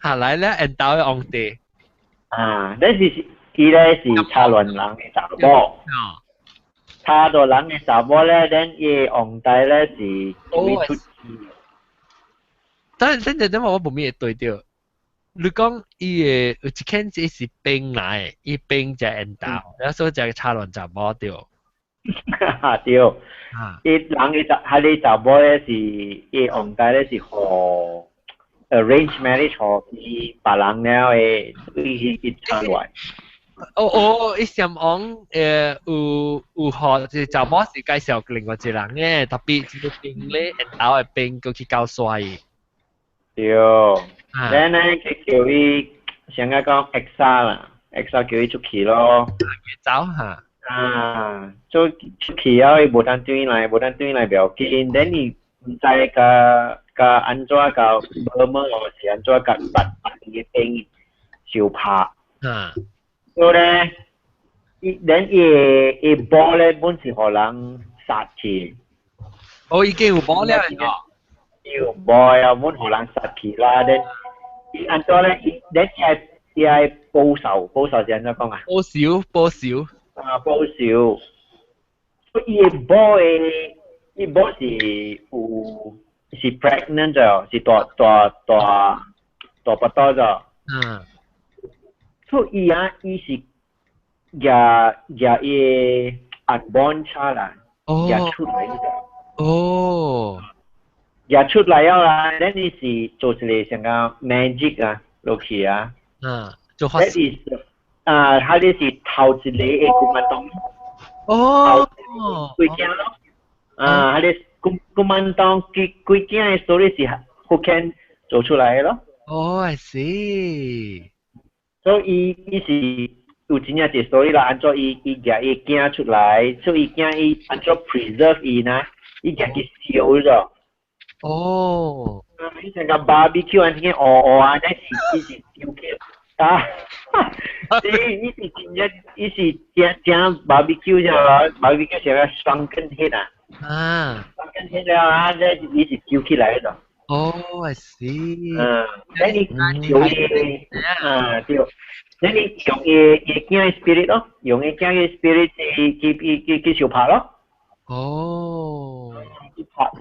下來咧人打嘅紅地但是佢咧是差亂人嘅查某差到人嘅查某咧等伊紅地咧是會出等我冇咩對掉你講伊誒有一間只是冰來伊冰就人打然後所以就差亂查某掉對伊人嘅喺你查某咧是伊紅地咧是和arrange marriage 和伊別人了誒伊差亂伊想講有學即查某是介紹另外一個人嘅特別這個冰咧人打嘅冰佢去教帥對然後咧佢叫伊想講 EXA 啦 EXA 叫伊出去咯走嚇做出去啊伊無當對來不要緊等伊唔知甲安怎甲摸或是安怎甲別嘅冰相拍所以咧等伊波咧本是互人殺去已經有波了有波啊本互人殺去啦等伊安怎咧等伊係報仇是安怎講啊報仇所以伊波是 pregnant 咗是大不多咗所以伊是伊 unborn child 啦出來出來啦那你是做一個像個 magic 啊落去啊做法事他哋是頭一個嘅古曼當幾件咯他哋古曼當幾件嘅 story 是福建做出來嘅咯I see 所以伊是有真正嘅 story 啦按照伊夾伊件出來所以伊件伊按照 preserve 伊呢伊夾佢燒咗伊成個 barbecue 安啲啊但是伊是燒嘅伊是真正伊是正 barbecue 咗 barbecue 成個 sunken head sunken head 了伊是燒起來咗I see 那你用對那你用嘢驚 spirit 咯用嘢驚嘅 spirit 去燒拍咯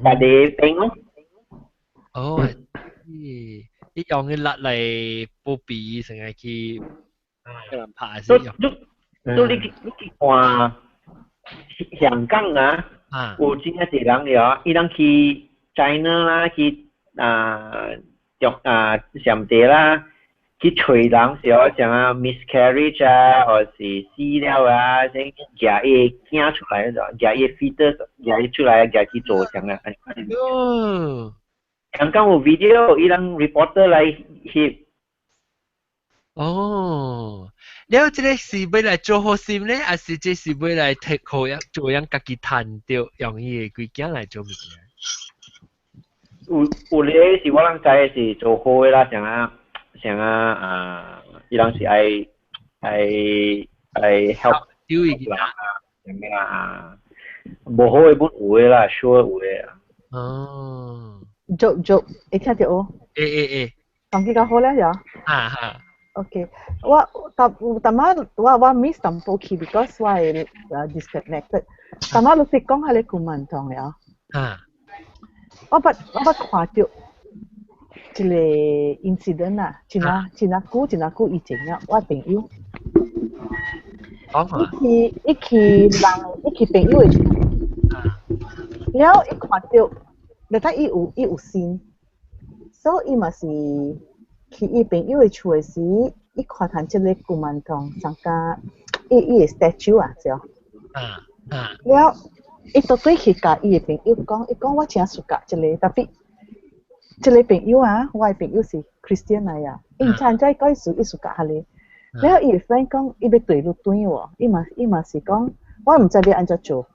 拍啲冰咯伊用嘅辣嚟煲比成日去人拍先都你去看香港啊有真係人嘅伊人去 China 啦去上地啦去找人時候像miscarriage 啊或是死了啊先夾伊驚出來咗夾伊 fetus 夾伊出來夾去做像啊香港有 video 伊人 reporter 嚟翕了這個是要來做好心呢還是這是要來 take 好做樣自己彈掉用伊嘅規件來做物件有咧是我人知是做好嘅啦伊人是愛 help 丟伊啦無好嘅本有嘅啦 sure 有嘅joke 會聽到哦當佢較好咧呀OK 我miss 淡薄去 because 我係 disconnected 但我老實講係你古曼堂呀我捌看到一個 incident 啊真係久以前啊我朋友一起朋友的厝然後一看到你睇伊有線所以伊嘛是去伊朋友的厝的時伊看看這個古曼堂上加伊的 statue 啊是哦然後伊都对去甲伊的朋友讲，伊讲我真 suka 这个，但是这个朋友啊，我的朋友是 Christian 来呀，伊参加嗰时伊 suka 下咧，然后伊 friend 讲伊要对路转喎，伊嘛是讲我唔知你安怎做，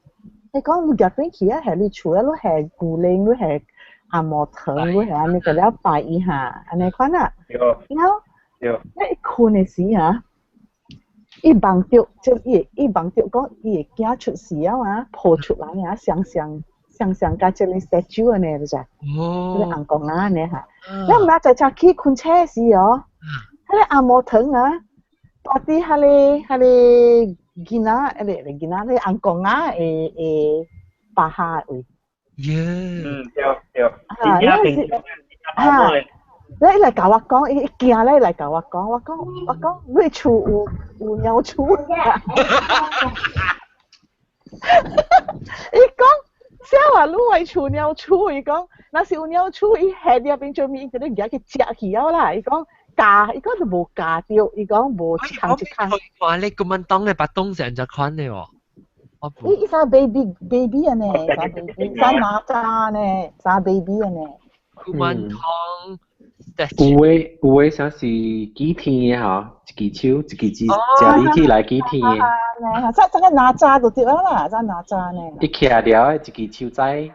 伊讲你入转去啊，係你厝啊，你係古靈，你係阿摩藤，你係安尼個了擺一下，安尼款啊，然後一困的時啊。伊忘掉，即伊忘掉講伊會驚出事啊，抱出來啊，想甲即個 statue 安尼就係，嗰個紅公啊安尼嚇。你唔係就去困車時哦，嗰個阿摩藤啊，到底嗰個囡仔，囡仔，嗰個紅公啊會巴下位。你嚟甲我講，伊驚咧嚟甲我講，我講你厝有鳥厝啊！伊講小話你為厝鳥厝，伊講若是有鳥厝，伊下入邊做咩？伊就咧夾去食去了啦。伊講夾，伊講就無夾掉，伊講無一空一空。哇！你咁樣當嘅白東成隻款嘅喎。伊啥 baby 啊呢？啥 baby？啥哪吒呢？啥 baby 啊呢？咁樣當。有诶像是幾天的吼，一支手，一支指，食你起來幾天的。這個哪吒就對啦，這哪吒呢？伊徛掉的一支手在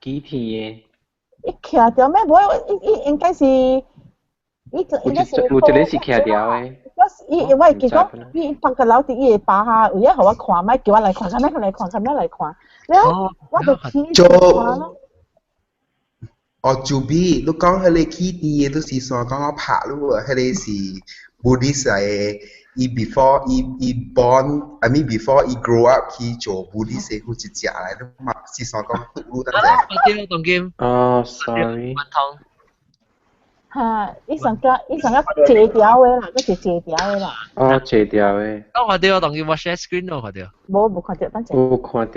幾天的。伊徛掉咩？無，伊應該是，伊應該是。有一個是徛掉的。我會記講，伊放個樓底，伊會扒下，有嘢互我看，咪叫我來看，咁樣來看，咁樣來看，然後我就起看咯。จูบี้ลูกก้องเฮเลขี้ดีตุสีสอนก้องเอาผ่าลูกเฮเลสีบูดิสไอbefore อี born I mean before อี grow up ขี้โจบูดิสฮู้จิจ๋าอะไรลูกมาสีสอนก้องตุลูตั้งแต่ตรงเกมsorry มันทอง哈伊上個借條嘅啦，嗰隻借條嘅啦借條嘅我看到當佢我 share screen 咯，看到冇看到，等陣有看到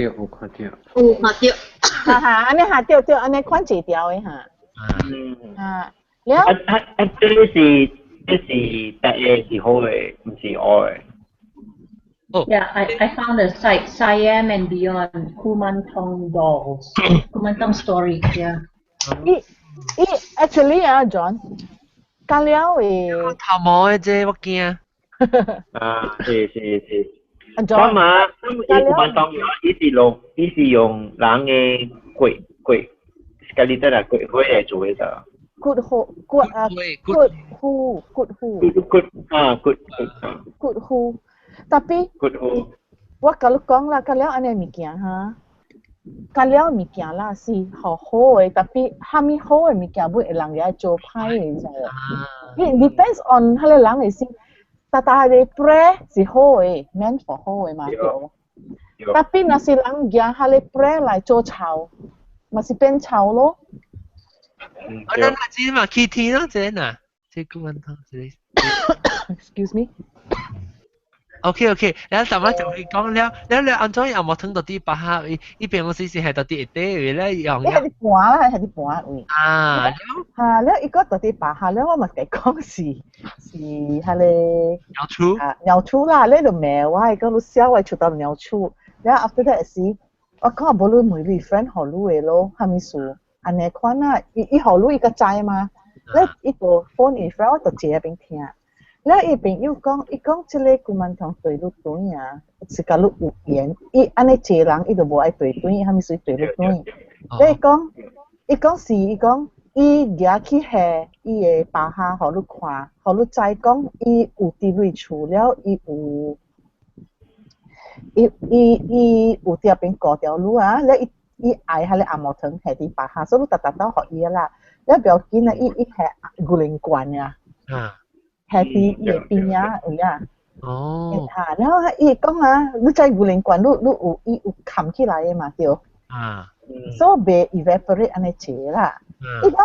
哈安尼下掉，安尼款借條嘅哈แล้ว這是第一是好嘅，唔是我嘅。Yeah, I found a site, Siam and Beyond, Kumantong Dolls, Kumantong Story, yeah. Actually John, 隔了誒。頭毛嘅啫，我驚。是。我嘛，Kumantong 伊是用人嘅骨，家己得啦，骨嚟做嘅咋。骨糊，tapi 我甲你講啦，隔了安尼物件哈，隔了物件啦是好嘅 ，tapi 蝦米好嘅物件會人家做歹嘅，你知無？it depends on 迄個人嘅先，但係 prayer 是好嘅 ，meant for 好嘅嘛，對。tapi 若是人家迄個 prayer 來做臭，咪是變臭咯。那知嘛 Kitty 咯，這嗱，這個問題，excuse me。OK， 然後頭先就會講了，你安怎又冇聽到啲巴哈？依邊我試試係到啲啲咧，用係啲盤啦，係啲盤位。嚇，咧依個到啲巴哈咧，我咪計講是係咧。鳥厝啦，呢度咩話？依個你小位出到鳥厝，然後 after that 是，我講冇你每個 friend 學路嘅咯，係咪數？安尼款啊，伊學路伊個知嘛？咧伊個 phone 伊 friend 我就坐喺邊聽。แล้วอี朋友講，伊講即個古曼堂對路短啊，是甲你有緣。伊安尼坐人，伊就無愛對短，伊係咪屬對路短？伊講是，伊講伊舉去下，伊會巴下，互你看，互你知講伊有佇類厝了，伊有佇邊過條路啊，咧伊愛迄個阿毛藤下佇巴下，所以你特都互伊啦。咧不要緊啊，伊係古靈館啊。happy 伊邊呀有呀，然後伊講啊，你在古靈館，你有冚起來嘅嘛對，所以袂 evaporate 安尼濟啦。伊講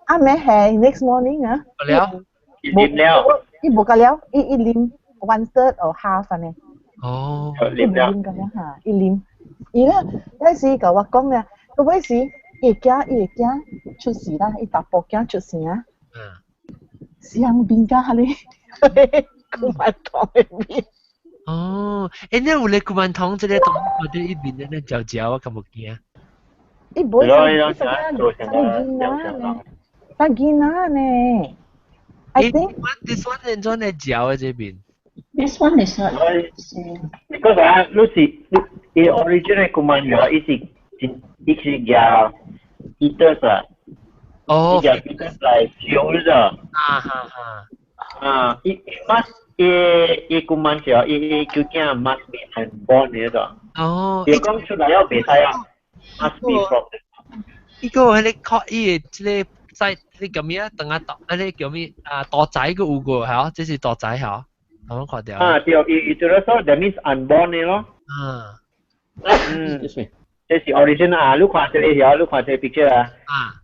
阿妹係 next morning 啊，伊無個了，伊啉 1/3 or half 安尼，伊無啉個了嚇，伊啉，伊咧嗰時甲我講咧，嗰時伊會驚出事啦，伊大步驚出事啊。相邊家咧，古曼堂嘅面。呢有咧古曼通即个同我哋呢边咧嚼嚼啊，咁冇见啊？boy Sagina ne. I think this one is on a 嚼啊这边。This one is not because Lucy the original command is yeah eaters eaters like fuels it must command must be unborn 佢講出嚟有別睇must be from 呢個係你確即係細你咁樣等下你叫咩多仔嘅有個係這是多仔係我看到對it also that means unborn 咯這是 original 你看這裡你看這 picture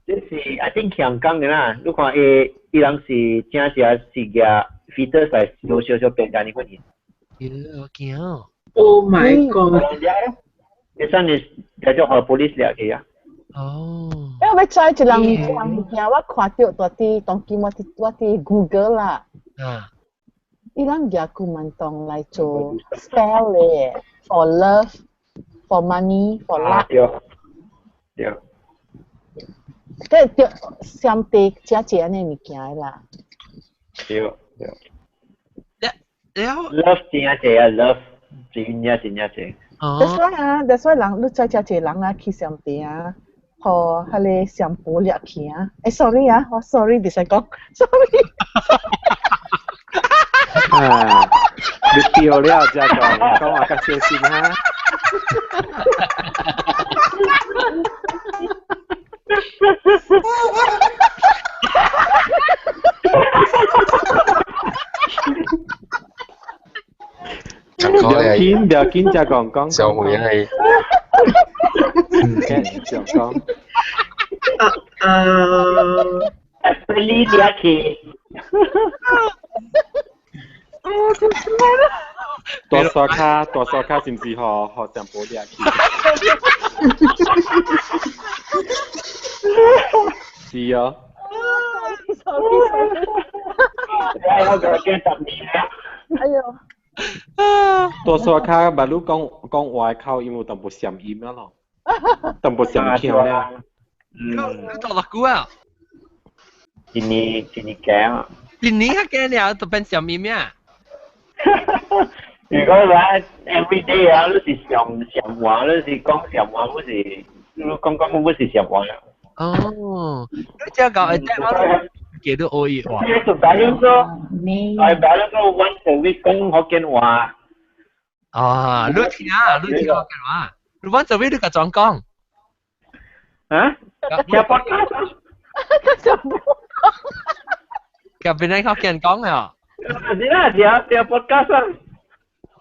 這是 I think 香港嘅啦你看伊人是正正是嘅 fetus 係小變緊呢個嘢我見啊 Oh my god This one is 叫做 police 嚟嘅因為再一人嘢我看到多啲當見我啲 Google 啦伊人嘅古曼當嚟做 spell 咧 for love for money for luck 對即係相對這這呢物件啦對 love 真係 love 真係That's why 人你再這人啊去相對啊和迄個相補掠去啊sorry 啊我 sorry 你先講 sorry 你掉了才講話較小心哈不要緊再講小妹係就講Really lucky 多數卡是唔是學上補啲是啊哎呦多數卡把路講話靠因為淡薄閃音啦咯淡薄閃跳咧你做得久啊今年驚今年驚了都變閃音啊如果話 every day 啊，都是上話，都是講上話，不是講不是上話。哦，你這個係幾多可以話？就大樣說，大樣說 once a week 講福建話。啊，你聽福建話，你 once a week 你個裝講。啊？聽 podcast 佢邊啲福建講啊？係啦，聽 podcast 啊。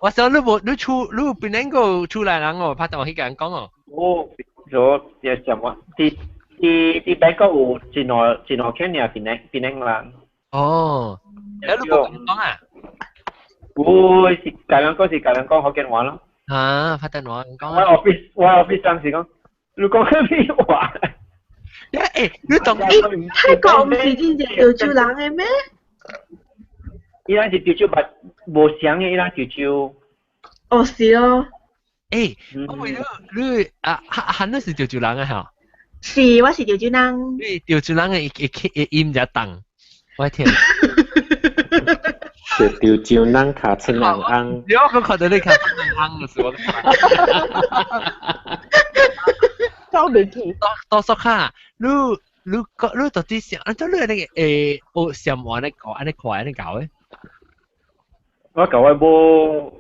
我想你邊能夠出來人哦，拍到迄個人講哦。哦，就什麼？啲Bangkok有真好聽呀，邊能人。哦，你冇講啊？會是介兩講福建話咯。啊，福建話講。我 office 上時講，你講咩話？你懂？泰國唔是真正潮州人嘅咩？伊拉是潮州，但無像嘅伊拉潮州。哦，是咯。我為咗你喊你是潮州人啊嚇？是，我是潮州人。你潮州人嘅音就重，我聽。是潮州人卡稱人昂。我覺得你卡稱人昂嘅時候。周未起。多數下，你到底想，你學上話你講，你快你搞嘅。我搞嘅冇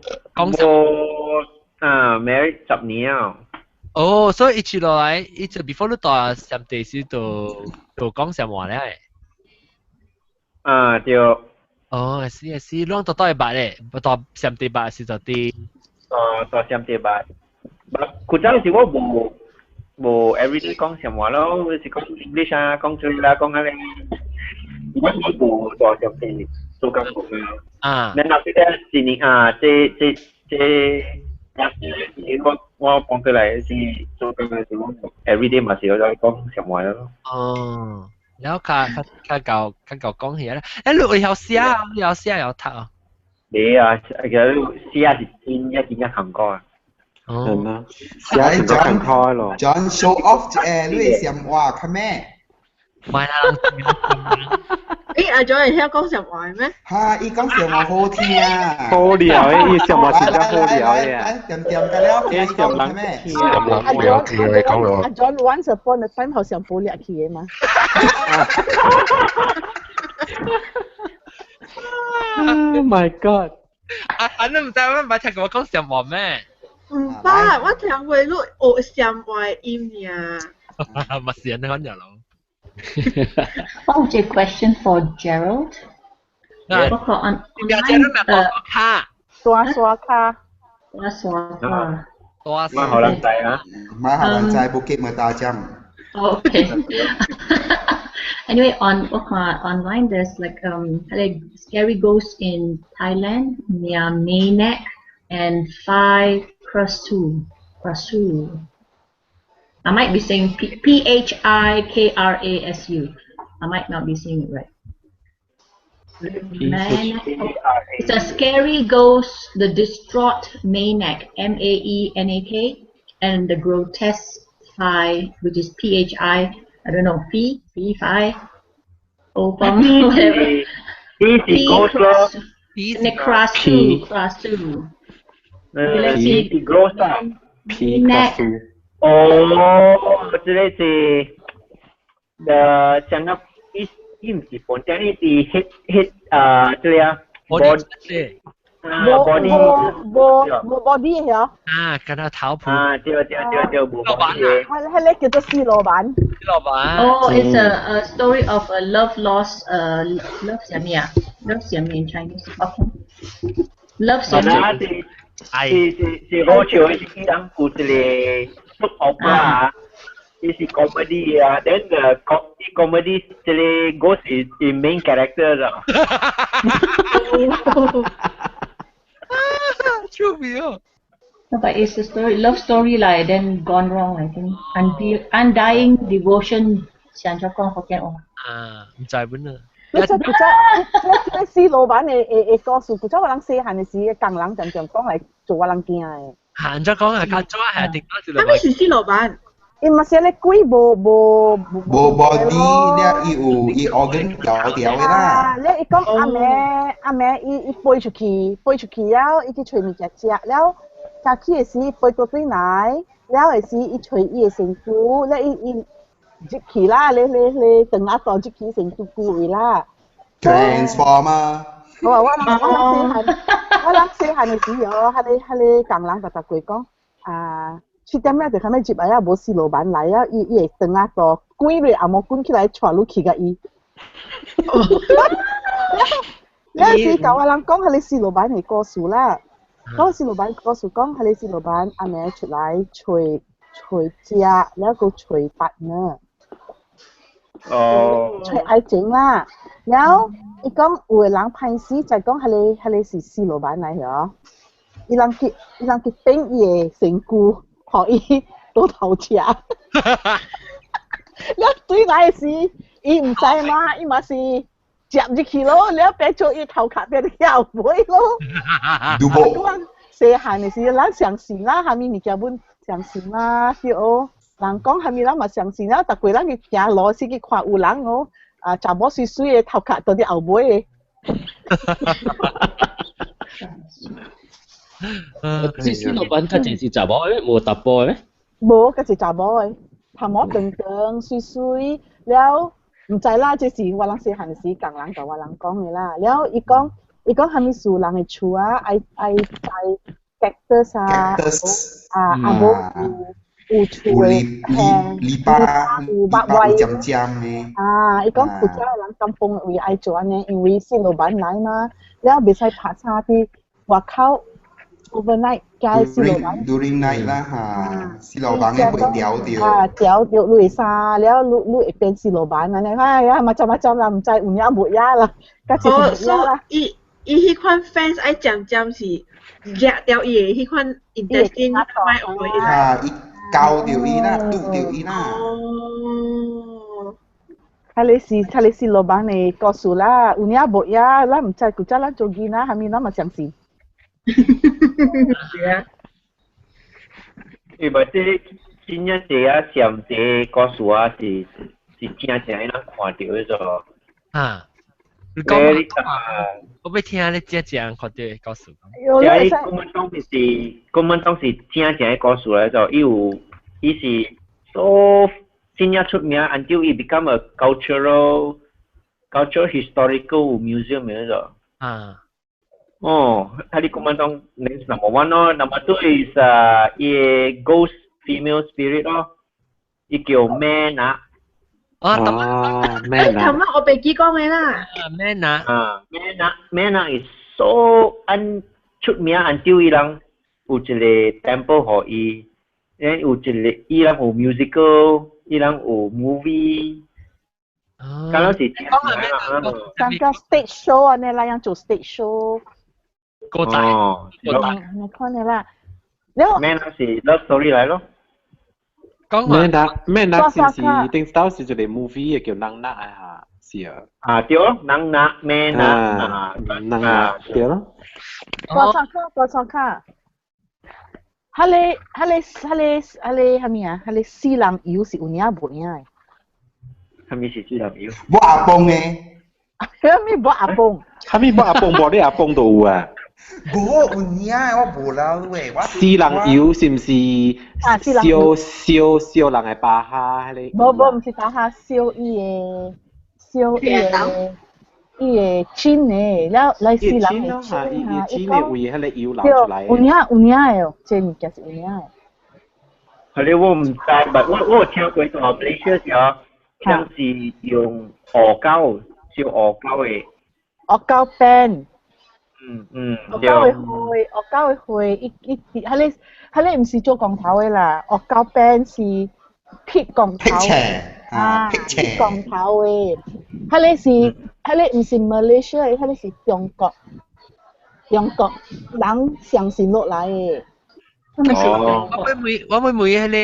married 10年啊。哦，所以一直落來，一直 before 你到上地時都講上話咧。對。哦，是，你到一百咧，到上地百是到啲。到上地百。古早時我冇 everyday 講上話咯，有時講 English 啊，講出啦，講下咧。我冇到上地做工作啊。然後咧，今年我講出來是做工嘅時候 ，everyday 嘛是有在講上話咯。哦，然後較講起來，你有寫有讀啊？你啊，佢試下是見一韓國。係啦，試下見韓開咯。John show off ด้วยเสียมว่าค่ะแม่ไม่啦阿 John 係聽講實話咩？哈，伊講เสียมว่า好聽啊！好聊誒，伊xiam話真係好聊誒。點กันแล้ว伊xiam人咩？เสียมหลัง好聊ที你講咯。阿 John once upon a time 好像保掠去嘅嘛。Oh my god！ อันนั้น唔知咩，咪聽我講xiam話咩？唔捌，我聽過你學xiam話音呀。咪是你講咗咯。Oh, a question for Gerald. On online 刷卡。มา好撚仔啊！มา好撚仔 Bukit Mertajam. Okay. Anyway, online there's like scary ghosts in Thailand near Maynak and Phai Krasu. I might be saying Phikrasu. I might not be saying it right. It's a scary ghost, the distraught Maynak, Maenak, and the grotesque Phai, which is Phi. I don't know, Phi. Opam. Krasu. Phikrasu. 哦，这个是像那伊唔是本身呢是这里啊 body body เหรอ跟他頭盤對老闆係咧叫做司老闆Oh, it's a story of a love lost love 什麼啊 love 什麼 in Chinese okay love 什麼是好笑的一檔故事嚟soap opera This is comedy then the comedy actually goes is the main character True view. No, but it's a story, love story like then gone wrong I think. Undying devotion 想做講福建話。唔知本啊。即係司老闆嘅故事，古早我諗細漢嘅時，更人常常講係做我諗驚嘅。行咗講係間咗係定多司老闆。咩是司老闆？伊嘛是咧鬼無 body 咧，伊 organ 條嘅啦。咧伊講阿妹伊飛出去了，伊去找物件食了，食起嘅時飛到對來，了嘅時伊找伊嘅身軀，咧伊入去啦，你等下當入去成တူ固位啦。Transformer。我諗細漢嘅時候，佢哋港人特佢講7點咧就係咩接啊？冇司老闆嚟啊！伊會等下當鬼嚟阿冇滾起來傳落去嘅伊。有時舊我諗講係你司老闆嘅故事啦。嗰個司老闆故事講係你司老闆阿妹出來找食，แล้วก็找partner。找愛情啦。然後伊講有個人歹死就講係你是司老闆嚟嘅。伊人去變伊嘅身軀。可以倒頭吃，你對來時，伊唔知嘛，伊嘛是夾入去咯，你變做伊頭殼變跳飛咯。如果細漢嘅時，人相信啦，下面物件本相信啦，對哦。人講下面人嘛相信啦，逐個人去行路時去看有人哦，查某水水嘅頭殼到啲後尾司老闆較前是查某嘅，無搭波嘅。無，佢是查某嘅，頭毛長長水水，了唔知啦，這是我人細漢時港人同我人講嘅啦。了伊講係咪樹人嘅厝啊？愛cactus 啊，有厝嘅籬笆有尖尖嘅。伊講古早人金峰會愛做安尼，因為司老闆來嘛，了袂使拍叉啲外口。overnight 街司老闆 during night 啦嚇，司老闆嘅會掉掉落沙，แล้วลูกเป็น司老闆นั่นแหละมาจำ啦唔知有影冇影啦，家己冇影啦。伊迄款 fans 愛漸是夾掉伊嘅迄款 intestine 買落去啦。伊咬掉伊啦，篤掉伊啦。Halesi lobang ni kosula unia boya la mca kucala jogina hamina ma相信but 真正这啊上这告诉我是真正人看到迄种你讲我要听你真正看到告诉公们当时真正告诉来就伊是 so 真正出名 until it become a cultural historical museum 迄种hari kumandang next number 1 number 2 is a ghost female spirit 伊叫咩呐咩呐我被记讲的啦咩呐咩呐 is so 出名 until 伊人有一个 temple 互伊有一个伊人有 musical 伊人有 movie 刚刚是三个 stage show 啊，那啦样做 stage show 歌仔你看你啦แล้ว咩呐是 love story 来咯咩呐是定到是一个 movie 叫能那是对能那咩呐能那对咯多少卡哈嘞哈咪啊哈嘞西人油是有影无影诶哈咪是西人油无阿公诶哈咪无阿公哈咪无阿公无你阿公都有啊无有影我无老诶我西人油是毋是烧人诶巴哈迄个无毋是巴哈烧伊诶伊诶亲诶了来西人诶亲诶为迄个油流出来有影诶哦这物件是有影诶好咧我毋知但我有听过在马来西亚像是用鹅胶烧鹅胶诶鹅胶饼鹅胶诶灰伊迄个毋是做光头诶啦鹅胶饼是撇光头撇光头诶迄个毋是 Malaysia 诶迄个是中国人相信落来诶我妹迄个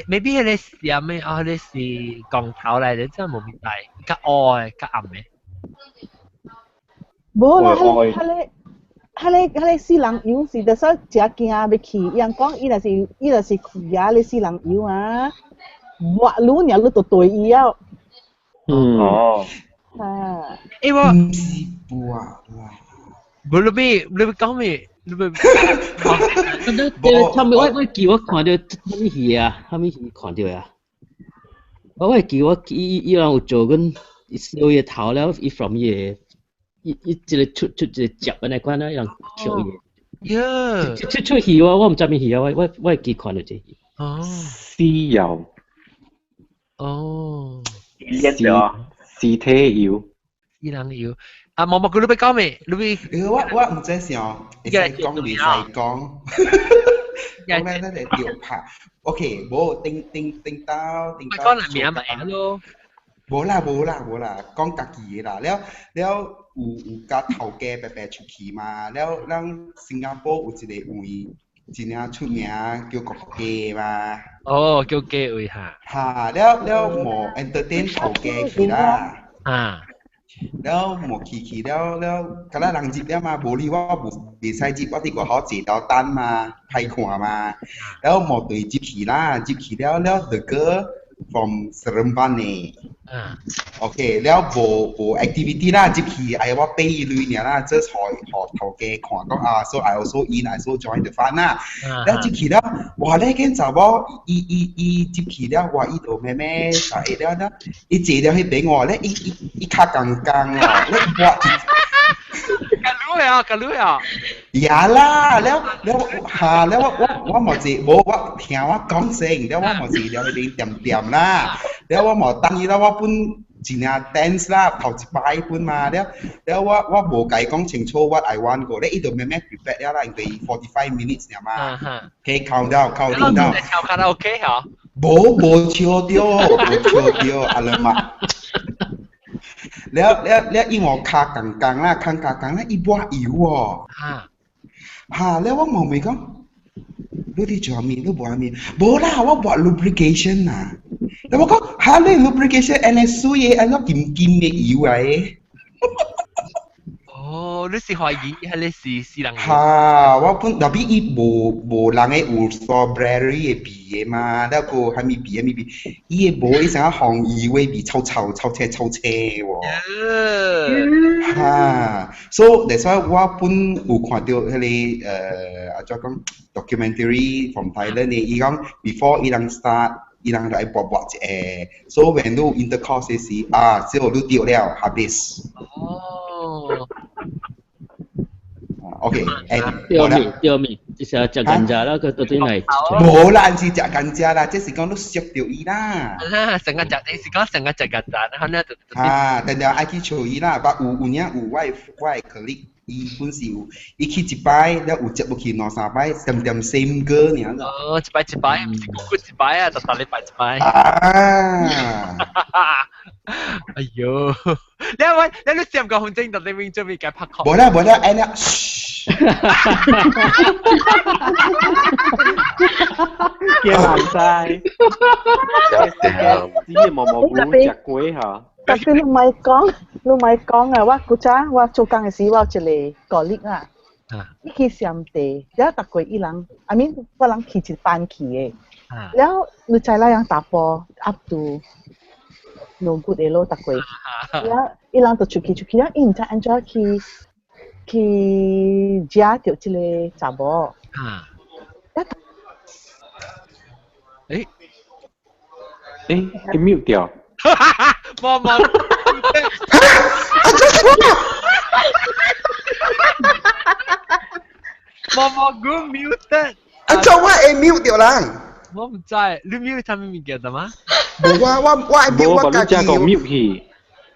maybe 迄个是咩迄个是光头来的真冇明白较黑诶较暗诶无啦迄个西人油是得说食惊要去伊人讲伊若是去啊咧西人油啊我路鸟路都对伊啊我我是不啊无你咪讲咩你咪他们我记我看到什么戏啊什么戏看到啊我记我伊人有做跟烧嘢头了伊 from 嘢伊一个出一个接安尼款啊人跳嘢出戏我毋知咩戏啊我记看到这戏西游尸体油伊人油毛毛你要讲咩你我毋知想会使讲袂使讲讲咧咧调拍 OK 无叮到讲来名咪咯无啦讲家己诶啦了有甲头家白白出去嘛了咱新加坡有一个位真正出名叫国家嘛叫家位了无 entertain 头家去啦了无去了甲咱人接了嘛无理我袂使接我伫外口坐到等嘛歹看嘛了无对接去啦接去了 the girl from Seremban 呢OK 了无 activity 啦接去哎我俾伊类尔啦这才头家看讲so I also in I also join the fun 啦了接去了哇咧见查某伊接去了哇伊都咩啥了伊坐了迄边我咧伊卡刚哦咧哇甲路啊呀啦了我冇坐无我听我讲声了我冇坐了迄边点啦了我冇等伊啦我本真正 dance 啦头一摆本嘛了我无甲伊讲清楚 what I want 过咧伊就咩 prepare 了啦因为45 minutes 了嘛OK count down 唱卡拉 OK 哈无唱着阿拉嘛แล้วอีหมอคากลางๆล่ะข้างกลางๆแล้วอีบ่อิ๋วแล้วว่าหมอมีก็รู้ที่จะมีรู้บ่มีบ่ล่ะว่าบ่ lubrication น่ะ แล้วก็หาเลย lubrication อันนี้ซุยอันนั้นกินๆเนี่ยอยู่ไว้你是怀疑还是人哈我本特别伊无人诶有 strawberry 诶味诶嘛แล้วก็还มี味伊诶无伊啥红伊味味臭车喎哈 so that's why 我本有看到迄个阿怎讲 documentary from Thailand 诶伊讲 before 伊人 start 伊人来搏一下 so when you intercourse 时只有你掉了 habis OK 掉面就是食甘蔗啦佢到底係無啦是食甘蔗啦即是講你食到伊啦成日食你是講成日食甘蔗然後呢但係愛去找伊啦有我的 colleague 伊本是有伊去一擺แล้ว有接落去兩三擺點 same girl 呢一擺唔是講過一擺啊就打你擺一擺哎呦你想個紅精到你面做咩嘅拍殼無啦安尼叫難晒啲毛毛菇食鬼嚇但是你咪講啊，我古早我做工嘅時我一個colleague啊，伊去上地，แล้วตะกวยอีหลัง I mean ว่าหลังขี่จิปานขี่เองแล้วรู้ใจละยังตาปอ up to no good เอโลตะกวยแล้วอีหลังตัวชุกขี่แล้วอินจะอันจะขี่จ้าเดี๋ยวจิเลจับบ่cái miệng tiểu Mama go muted อันเจ้าว่าmute 掉啦我唔知你 mute ทำ咩嘅嘛บ่ว่าไอ้ mute ว่ากะกี่ mute พี่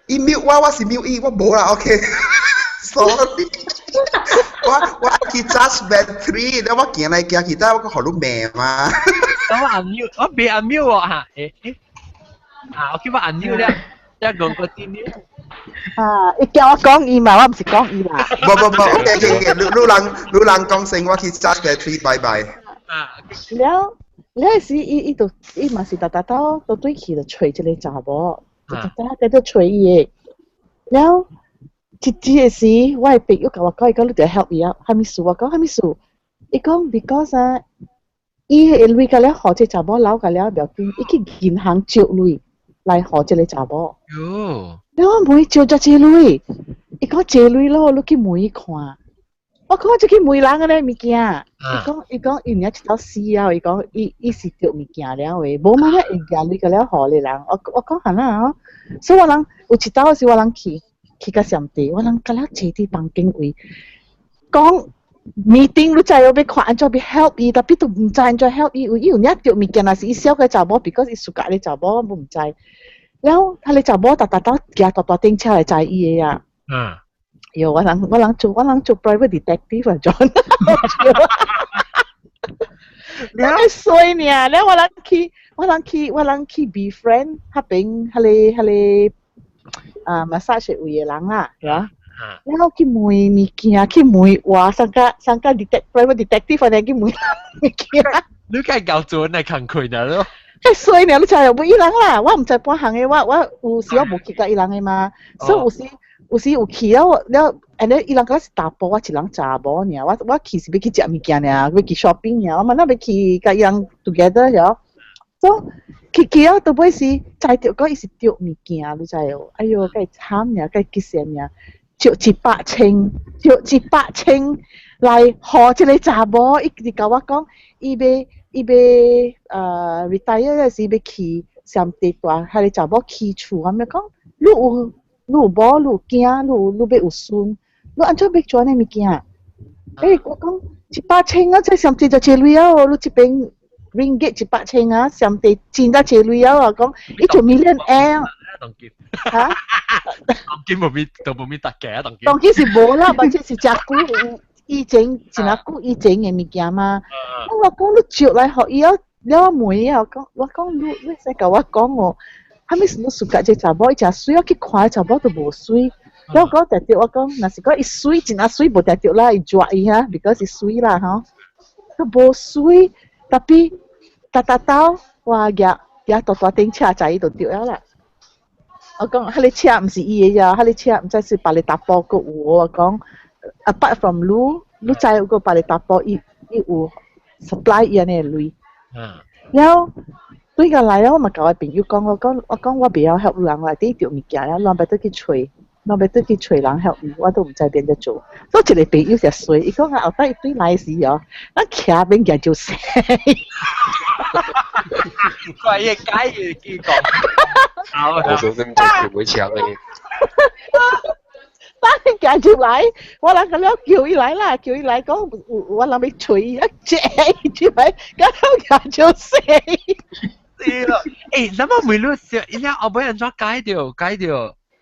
อี mute ว่าสิ mute อีว่าบ่ล่ะโอเค sorry ว่าคิด just battery แล้วว่าเกี่ยอะไรเกี่ยกีตาร์ว่าก็ขอรูปแม่มาแล้วว่า unmute ว่าเบ unmute อ่ะโอเคว่า unmute แล้วจะ講個啲呢伊叫我講伊嘛，我唔是講伊啦。บ่ OK 你人講聲我去 charge battery bye bye แล้วสิ伊嘛是大到對去就吹一個查某大到吹伊誒แล้ว即個時我係朋友甲我講伊講你要 help 伊啊還沒事我講還沒事伊講 because 伊會累個了學這查某老個了不要緊伊去銀行借累來學這個查某แล้ว每借咗借累伊講借累咯你去每看我講這去每人個咧物件伊講伊年一到死啊伊講伊是著物件了誒無嘛咧會夾累個了學咧人我講係啦所以我人有一道是我人去到上地我人個了坐佇房間位講meeting 你知我要看安怎要 help 伊但係都唔知安怎 help 伊有呢著物件若是伊小個查某 because 伊 suka 咧查某我唔知แล้วถ้าเลยจับบ่ตาแกต่อเต็งชายใจอีอ่ะโยว่าหลังจู private detective อ่ะจอนแล้วสวยเนี่ยแล้วว่าหลังคี be friend ถ้าเป็นทะเลmassage อุยหลังอ่ะเหรอแล้วคีมวยมีเกียคีมวยว่าสังกัด private detective อะไรคีมวยมีเกีย你梗係搞咗ในขังคุยนะ咯誒衰呢，你就係伊人啦，我唔知半行嘅，我有時我無去過伊人嘅嘛，所以有時有去了，and then伊人嗰時大波，我一人查某呢，我去是要去食物件呢，要去 shopping 呢，我嘛那要去甲伊人 together 咗，所以去了到尾時，知着講伊是著物件，你知哦，哎喲，該慘呢，該結善呢，著100千來學這個查某，伊直甲我講，伊要retire 嗰時要去上地段，係你查某去厝，我咪講，你有某，你有囝，你要有孫，你安怎要做呢物件？我講100千啊，即上地就借錢啊，你這邊 ringgit 100千啊，上地錢都借錢啊，講伊做 millionaire。嚇？當今冇咩特嘅，當今是冇啦，或者是食股。以前是哪久以前嘅物件嘛？我講你照來學伊了問啊，我講你使甲我講哦，係咪你suka這查某伊真水，我去看查某都無水。แล้วก็แต่เดียวว่าก็น่าสิก็อีสวยจริงอ่ะสวยบ่แต่เดียวละอีจั่วอีฮะ because อีสวยละฮะก็บ่สวยแต่พี่ตาว่าอย่า呀大大顶车仔就掉了啦。我講，迄個車唔是伊嘅呀，迄個車唔知是別嚟搭波個有。我講 ，apart from 你知有個別嚟搭波，伊有 supply 伊安尼類。然後對個來了，我咪甲我朋友講，我講我不要 help 人來啲條物件啦，攞別得去吹，人 help 我都唔知邊隻做。所以一個朋友就衰，伊講後底對來時哦，我徛邊個就死。怪嘢解嘅結果。我做咁就會搶你。但係繼續嚟，我諗佢了叫伊來啦，叫伊來講，我諗佢吹一隻，之後咁就死。是咯，誒，咁我未錄少，而家我俾人咗解掉。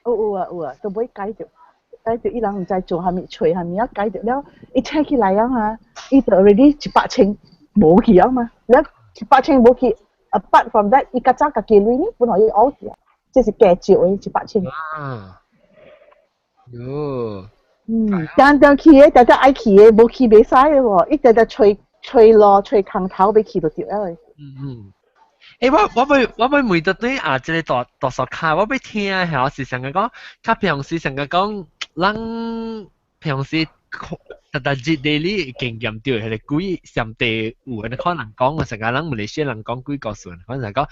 有啊，都俾解掉，伊人唔知做下面吹下面一解掉了，伊車起來啊嘛，伊就 already 100,000冇去啊嘛，了100,000冇去。Apart from that, 伊家早家己類呢，本來伊拗去啊，即是加少嘅100,000。定去嘅，定愛去嘅，冇去袂使嘅喎，伊定吹落吹空頭，俾去就掉咗。我每得對即個大數卡，我要聽下是成個講，較平時成個講，咱平時。但係 daily 經驗掉係幾上地有人可能講，成個人馬來西亞人講幾個數，可能講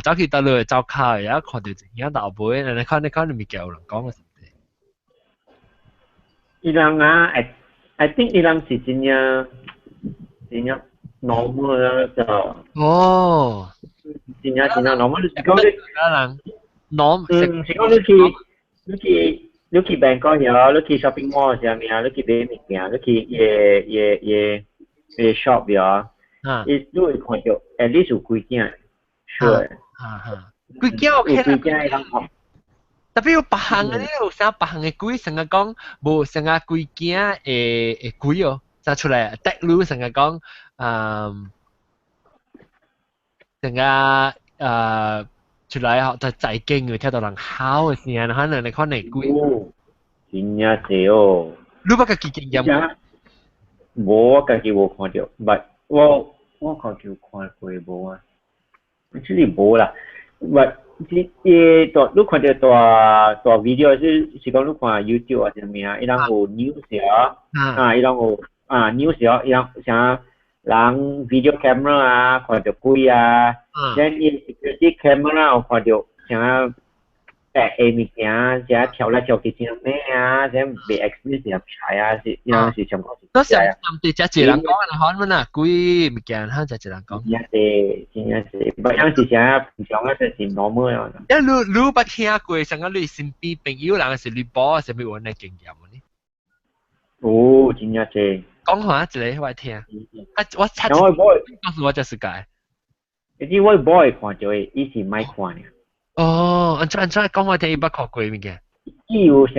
走去到路走卡，而家看到一樣大杯，你看你咪叫人講嘅。伊人啊 I think 伊人是真正 normal 嘅。哦。真正 normal， 是講你 normal， 是講你去 Bangkok 呀，你去 shopping mall 上面啊，你去買物件，你去嘢 shop 呀，你會看到 at least 有幾件 ，sure。幾件 OK 啦。幾件通學。特別有別行嘅咧，有啥別行嘅貴，成個講無成個幾件會貴哦，就出來 tag 路成個講成個出來學就仔經嘅，聽到人考嘅時候，可能你看你貴。真正係哦。你不家己經驗？我家己冇看到，但我看到看過冇啊。actually冇啦，但你看到大 video 是講你看 YouTube 或者咩啊？伊人有 news 啊，伊人有news 啊，伊人像人 video camera 啊，看到貴啊。then security camera 我看到像物件，像跳來跳去像咩啊，像未 experience 入菜啊，是有時上講是。嗰時對只一人講啊，可能啊，貴物件嚇只一人講。真係，不像是像平常啊，就是 normal 啊。你不聽過，像個你身邊朋友人是你保是咪揾嚟經驗嘅呢？哦，真係。講下一個我聽。我猜告訴我這是解。因為我會看到嘅，伊是咪看嘅。哦，安怎講我聽伊捌看過物件。伊有啥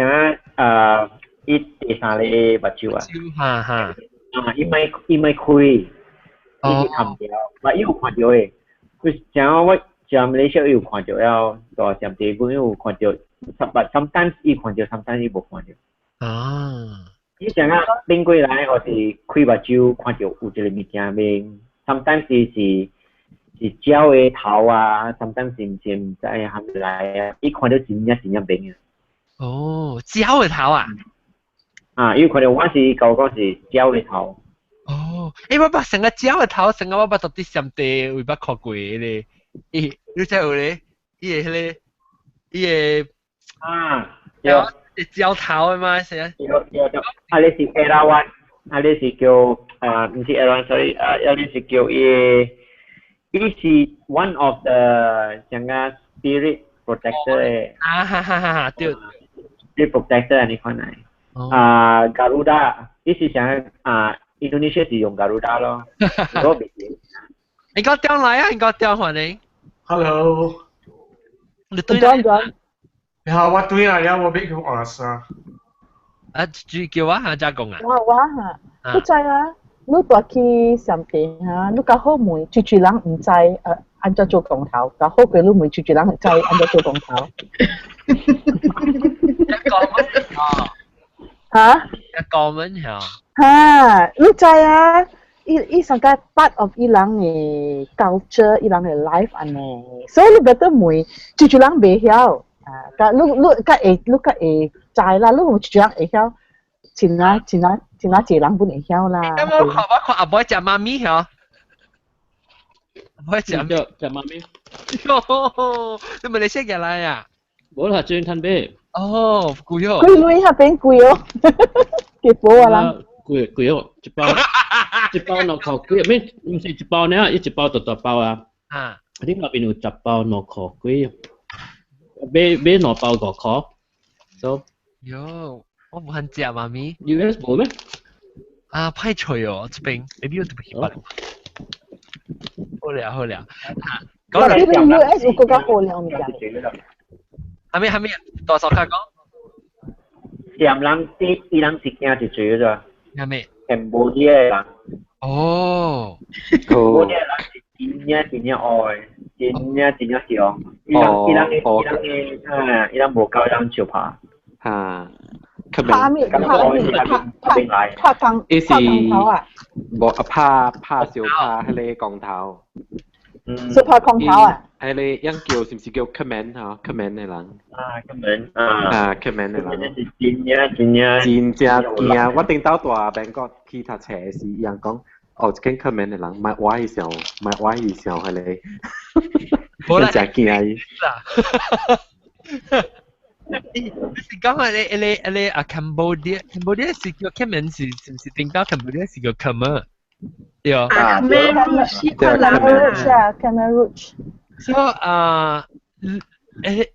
伊第三個目睭啊。哈。伊咪開，伊是看唔到，但伊有看到嘅。佢像我像馬來西亞有看到了，到上地方有看到，sometimes 伊看到 ，sometimes 伊無看到。伊像拎過來，或是開目睭看到有一個物件面 ，sometimes 是鳥嘅頭啊 ，sometimes 是唔知係咪來啊？伊看到真正明啊！哦，鳥嘅頭啊！伊看到我是講是鳥嘅頭。哦，我把成個鳥嘅頭，成個我把到啲上地會捌看過咧。你知有咧？伊個有鳥頭啊嘛，係啊。有，啊你是 Erawan， 啊你是叫唔是 Erawan，sorry， 啊你是叫伊是 one of the 像個 spirit protector 嘅。對。spirit protector 你看嚟。Garuda， 伊是像Indonesia 是用 Garuda 咯。你講電來啊？你講電話你 ？Hello。你對啦。你好，我對啦，我俾佢我啦。叫我下講啊。我嚇，你知啊？你大去上邊嚇，你較好問住人唔知按怎做公頭，較好佢你問住人唔知按怎做公頭。嚇？講乜嘢？嚇，你知啊？ is a part of ilang culture ilang life ane so lu better mui chuchulang be hiao ka lu ka chai la lu chuchulang hiao china che lang bun hiao la 我阿伯食妈咪嗬我食媽咪你咪你識嘅啦呀冇啦轉吞啤哦貴喎貴女下邊貴喎幾寶啊啦貴喎一包攞口貴咩唔係一包呢一包大包啊啲那邊有10包攞口貴買攞包5塊 so 喲我唔肯食媽咪 US 冇咩啊派脆哦這邊 maybe 我都唔曉好了好了講嚟講 US 有更加好了唔係係咪多少卡講鹹人啲伊人是驚一嘴咗係咪 Cambodia 嘅人哦 Cambodia 人是真正愛真正香伊人無夠人招拍嚇拍咩拍อีสิบ่ผ้าเสียวผ้าให้เลยกองเท้าเสื้อผ้ากองเท้าอ่ะให้เลยยังเกี่ยวสิเกี่ยวคอมเมนต์ฮะคอมเมนต์ในหลังคอมเมนต์คอมเมนต์ในหลังจินเนี่ยเกียว่าติงเต้าตัวแบงก์ก็ขี่ทัดแฉสิอย่าง講哦這間 comment ในหลัง買歪嘅時候係你真係驚你是講你啊 Cambodia 是叫 Khmer 是定到 Cambodia 是叫 Khmer 對啊 Khmer Rouge so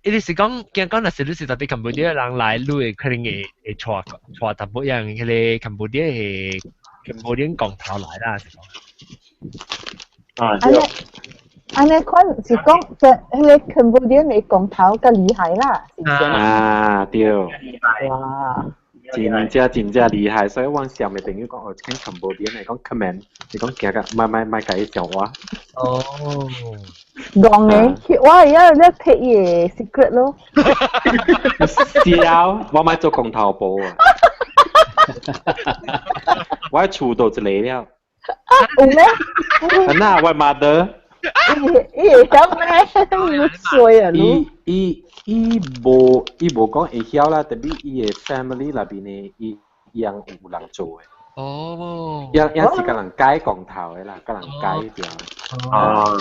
你是講那時你是特別 Cambodia 人來你會可能會帶淡薄樣佢哋 Cambodia 係 Cambodian 講頭來啦是講อันนี้คนสิ講迄個 Cambodian 嘅講頭較厲害啦對哇真正厲害所以我想咪等於講聽 Cambodian 嚟講 comment 你講驚㗎咪解笑話哦講嘅我而家咧睇嘢 secret 咯笑我咪做講頭部啊我喺厝度一嚟了有咩嗱我 mother咁咩衰啊你伊無講會曉啦，特別伊個 family 那邊呢，伊樣有人做嘅。哦。樣是個人解講頭嘅啦，個人解掉。哦。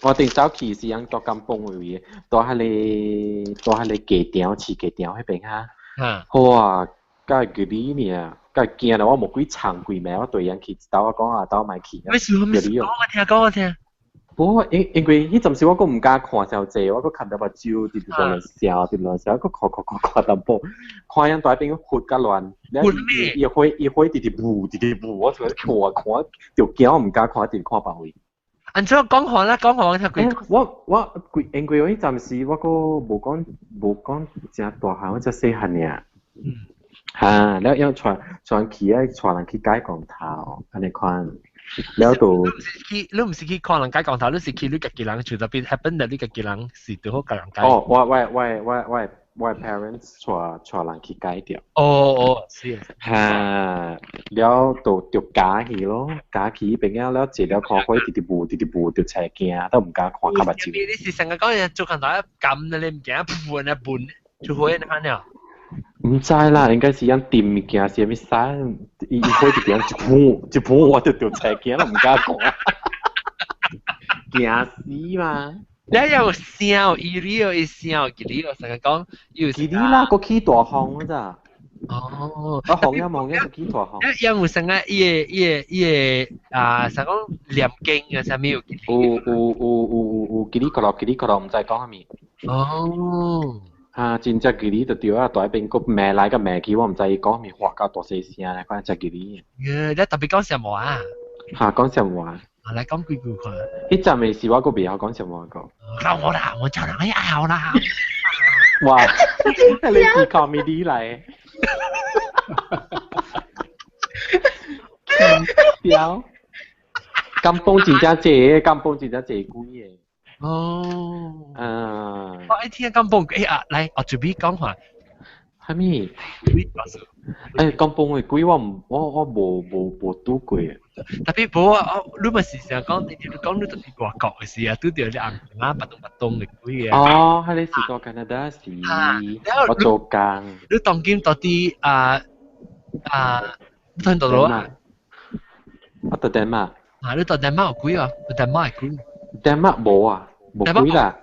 我頂早期是樣做金崩位嘅，到係你雞條飼雞條迄邊哈。哇！嗰個哩呢，嗰個驚到我冇幾長幾秒，我對樣去到我講啊，到買去。咩事？講我聽。不，因為迄陣時我都唔敢看小濟，我都看到目睭直直在笑，我看淡薄，看樣大邊血甲亂，伊會直直舞，我就看就驚，我唔敢看，一直看別位。按照講話啦，我因為迄陣時我都無講真大漢，我只細漢爾。嚇，แล้วยังชวนขี่ให้ชวน人去解講頭，安尼看。แล้วตัว你唔是去看人解講頭，你是去你自己人，就特別 happen 到你自己人是對好個人解。哦，我 parents 帶人去解掉。哦，是。嚇，แล้วตัว假去咯，假去邊樣แล้ว接了看開直步就斜驚，都唔敢看卡目睭。你是成日講人做緊頭一撳你唔驚半，就會你看了。唔知啦，應該是樣掂物件，是咩衫？伊開一點一盤我就斜驚啦，唔敢講。驚死嘛！你有笑，伊哩有笑，伊哩有成日講，伊哩啦，個起大風咋？哦，啊風一望一個起大風。有成日伊啊，成講念經啊，啥物有？有吉哩可樂，唔知講啥物。哦。真只吉哩就對啊，大邊個罵來個罵去，我唔知伊講咩話，搞大細聲咧，講只吉哩。你特別講什麼啊？講什麼啊？嚟講幾句看。迄陣未是我個未曉講什麼個。我就人去拗啦。哇！你是 comedy 嚟？屌！金崩真正濟貴嘅。哦。我愛聽金崩，來，我準備講話。哈咪讲崩诶鬼我无拄过特别无你嘛是想讲你讲你特别外国诶时啊拄着你红啊不动诶鬼啊哦迄个是到 Canada 时我做工你当今到底你睇到咯我到丹麦你到丹麦有鬼啊丹麦鬼丹麦无啊无鬼啦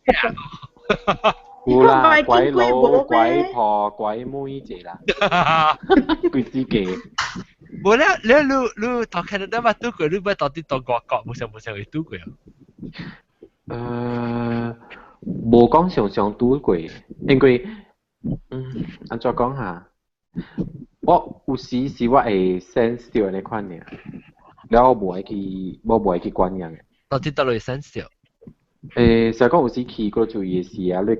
有啦鬼佬鬼婆鬼妹姐啦鬼子嘅无啦你到 Canada 嘛拄过你要到底到外國冇想會拄過無講常拄過因為安怎講下我有時是我會 sense 到呢款嘅แล้ว我無會去管人到底到底 sense 到所以講有時去嗰做嘢時啊你會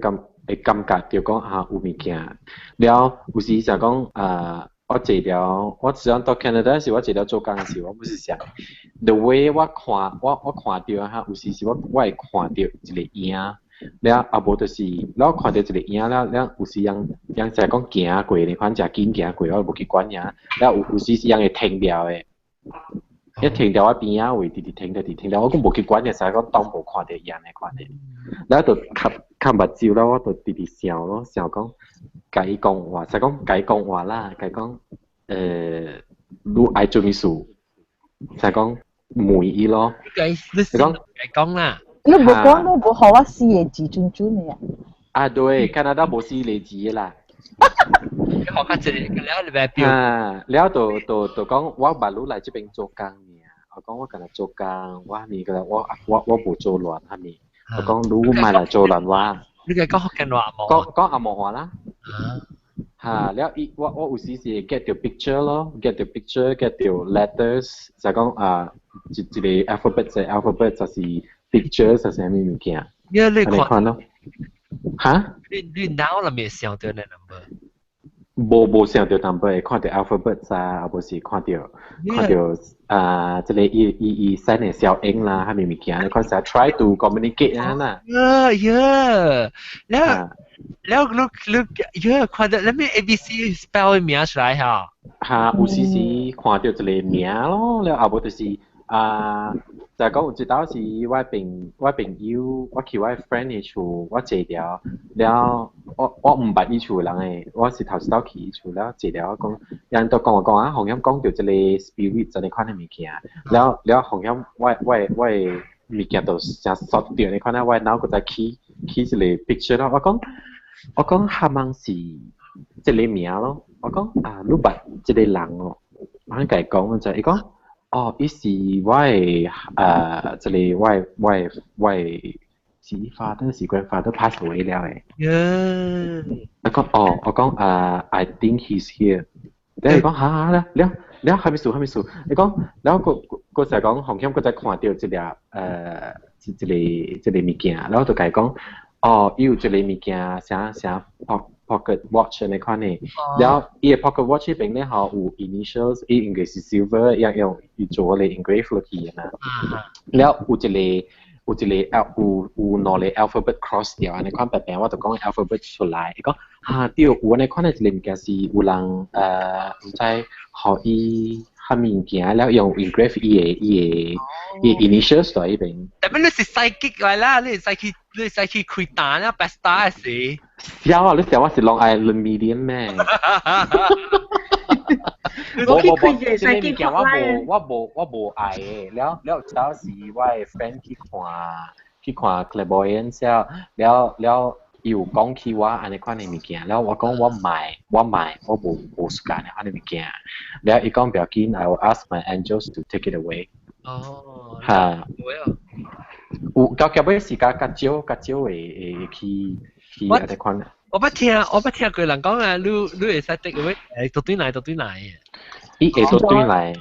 感覺到講有物件แล้ว有時就講我坐了我只要到 Canada 時我坐了做工時我不是想 the way 我看到有時是我會看到一個影แล้ว無就是แล้ว看到一個影แล้ว有時人就講行過你看真緊行過我無去管人แล้ว有時是人會停掉的一停掉我邊啊會直停掉我講無去管嘅，所以講當無看到人嘅款嘅。然後就看目睭啦，我就直笑咯，笑講甲伊講話，所以講甲伊講話啦，甲伊講你愛做咩事？所以講問伊咯。你講啦。你無講都無學我四個字準嘅呀？對，Canada 無四個字啦。你學緊這個了你咪標。แล้วตัว講我บรรลุ來這邊做工เนี่ย我講我今日做工我นี่ก็我無做亂哈นี่我講รู้มาละ做亂ว่า你個講學緊話冇講阿毛話啦แล้ว我有時是 get the picture 咯 get the picture get the letters 就講一個 alphabet 就是 picture 就是咩物件你看咯哈你腦裡面想到的 number無想到 number 會看到 alphabet 啊或是看到這個伊 send 嘅小英啦係咩物件你看實 try to communicate 啦แล้ว看到你咩 ABC spell 名出來嚇有時是看到一個名咯แล้ว後尾就是就係講有一道是我朋友我去我 friend 嘅厝我坐了แล้ว我唔捌伊厝人誒我是頭一道去伊厝แล้ว坐了我講人都講紅音講到一個 spirit 就呢款嘅物件แล้ว紅音我物件都成索掉呢款咧我腦個在起一個 picture 咯我講下問是一個名咯我講你捌一個人咯我甲伊講就伊講伊是我這裡我是 father 是 grandfather pass away 了誒我講I think he's here แล้ว伊講แล้ว還沒數伊講แล้ว個就係講紅險個就看到這裡物件แล้ว就甲伊講伊有這裡物件啥pocket watch 呢款呢แล้ว伊個 pocket watch 邊咧有 initials 伊應該是 silver 用伊做嚟 engrave 落去啊แล้ว有一個有兩個 alphabet cross 掉安尼款白我就講 alphabet 出來伊講對有安尼款呢一個物件是有人唔知互伊啥物件แล้ว用 engrave 伊個 initials 在伊邊但係你是 psychic 來啦你是 psychic 開單啦 best star 是笑你笑我是 Long Island medium 咩我無愛嘅แล้วเช้า時我 friend 去看 clairvoyance แล้ว有講起我安尼款嘅物件แล้ว我講我買我無時間安尼物件แล้ว伊講不要緊 I will ask my angels to take it away 有到尾時間較少會去安尼款我捌聽過人講啊你會使 take away 到對來伊會到對來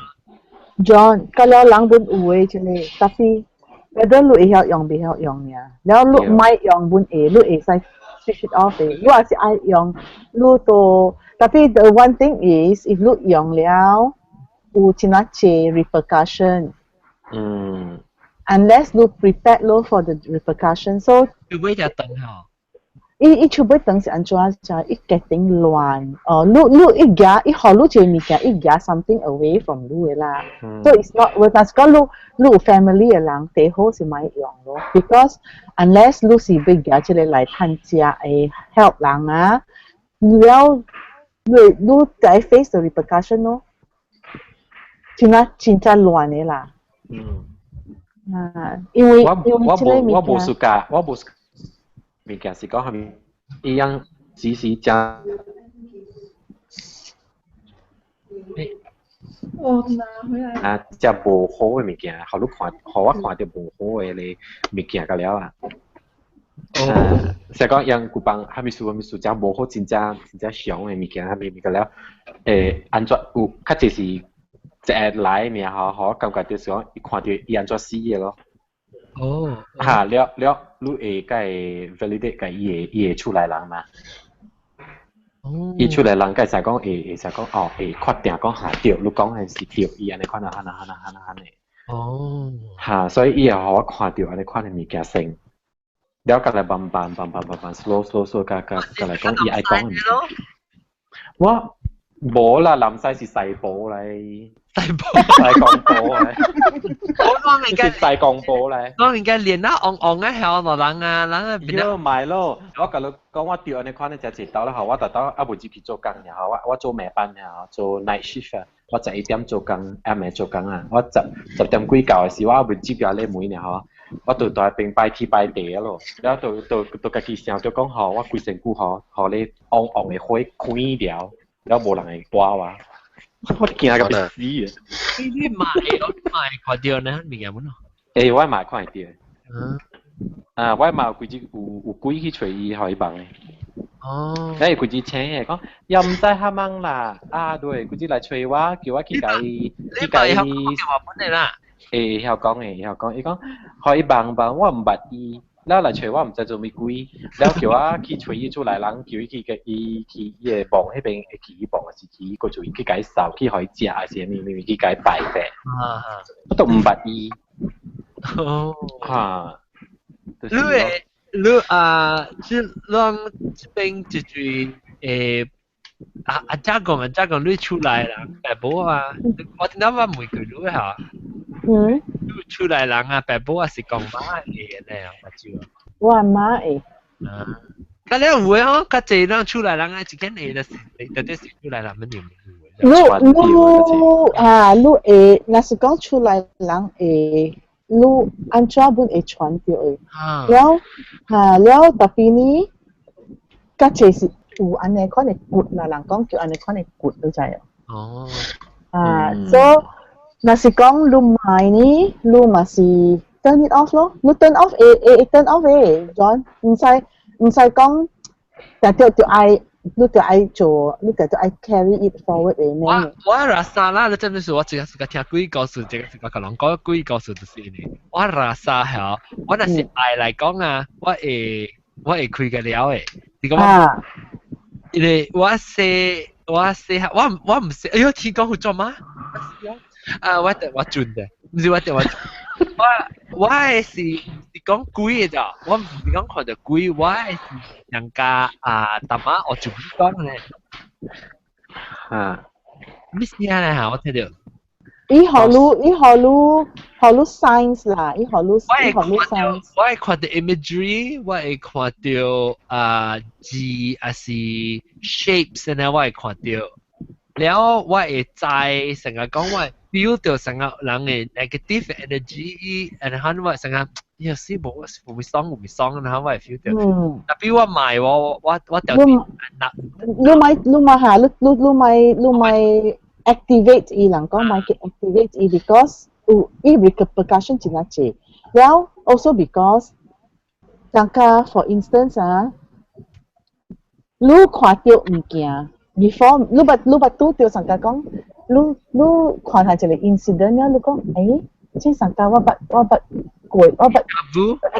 John kalau lang bun uwe cile tapi whether lu ihak yang behak yang nya แล้วlu mai yang bun lu sai switch it off lu asi ai yang lu to tapi the one thing is if lu yang liao u china che repercussion unless lu prepare lu for the repercussion so 會會就等下伊出尾等是安怎就伊 getting 乱路伊夹伊好路就物件伊夹 something away from 路的啦 so it's not when us 讲路 family 的人最好是咪用咯 because unless 路是被夹出来趁食诶 help 人啊了路在 face the repercussion 咯真正乱的啦因为我无暑假物件是讲下面一样时将拿回来只无好的物件互你看互我看到无好的咧物件个了啊是讲样古帮下面说只无好真正上的物件下面个了安怎有较济是一来面好感觉就是讲伊看到伊安怎死的咯了你会该 validate 该伊会出来人嘛伊出来人该才讲会才讲会确定讲下对你讲的是对伊安尼看所以伊会互我看到安尼款的物件先了甲来慢 slow 甲来讲伊爱讲的我无啦南西是西部嚟西港埔啊我明嘅西港埔咧我明嘅連啊昂啊響落人啊人變咗買咯我甲你講我調安尼款咧就直到啦我特到無去做工然後我做夜班然後做 night shift 我11點做工暗暝做工啊我10點幾到嘅時我唔知邊咧每然後我到在邊拜天拜地咯然後到家己想就講好我規身軀好你昂嘅火開掉แล้วโบราณไอ้กว่าว่ะ我見下個死啊你買快啲呢มี嘢มั้ง我買快啲我買有幾去隨意可以幫你幾支請嘅講又唔使黑蚊啦對幾支嚟隨我叫我去計話本嚟啦以後講伊講可以幫我唔捌伊แล้ว來找我唔知做咩鬼แล้ว叫我去找伊出來人叫伊去伊幫迄邊去伊幫是去個做伊去介紹去可以食啊些咩去介擺的我都唔捌伊你讓這邊就是阿講你出來人白寶啊我聽到我每句你嚇出來人啊白寶啊是講馬嘅咧我知我馬嘅咁你會啊較濟人出來人啊一間會就是特別是出來人乜嘢你會若是講出來人會你安怎本會傳到嘅了特別呢較濟是有安尼款嘅骨啦人講叫安尼款嘅骨你知so若是講你買呢你嘛是 turn it off 咯你 turn off turn off John 唔使講但係你就愛做你就愛 carry it forward 嘅咩我rasa啦你真係我只係聽幾個故事即係個人講幾個故事就是呢我 rasa 係我若是愛嚟講啊我會開嘅了誒你講因為我唔識哎呦聽講好做嗎我準的唔是我是講鬼嘅咋我唔是講看到鬼我係人家大媽我做講咧咩事啊我聽到伊學你 science 啦伊學你 science 我係看到 imagery 我係看到字還是 shapes 呢我係看到了我會在成日講我 feel 到成日人嘅 negative energy 然後我成日有時冇會爽然後我會 feel 到但係我唔係我掉啲你咪activate 伊人講咪 activate 伊 because 伊 repercussion 真係濟了 also because 像個 for instance 你看到物件before 你捌拄着上家講你看下一個 incident 了你講這上家我捌過我捌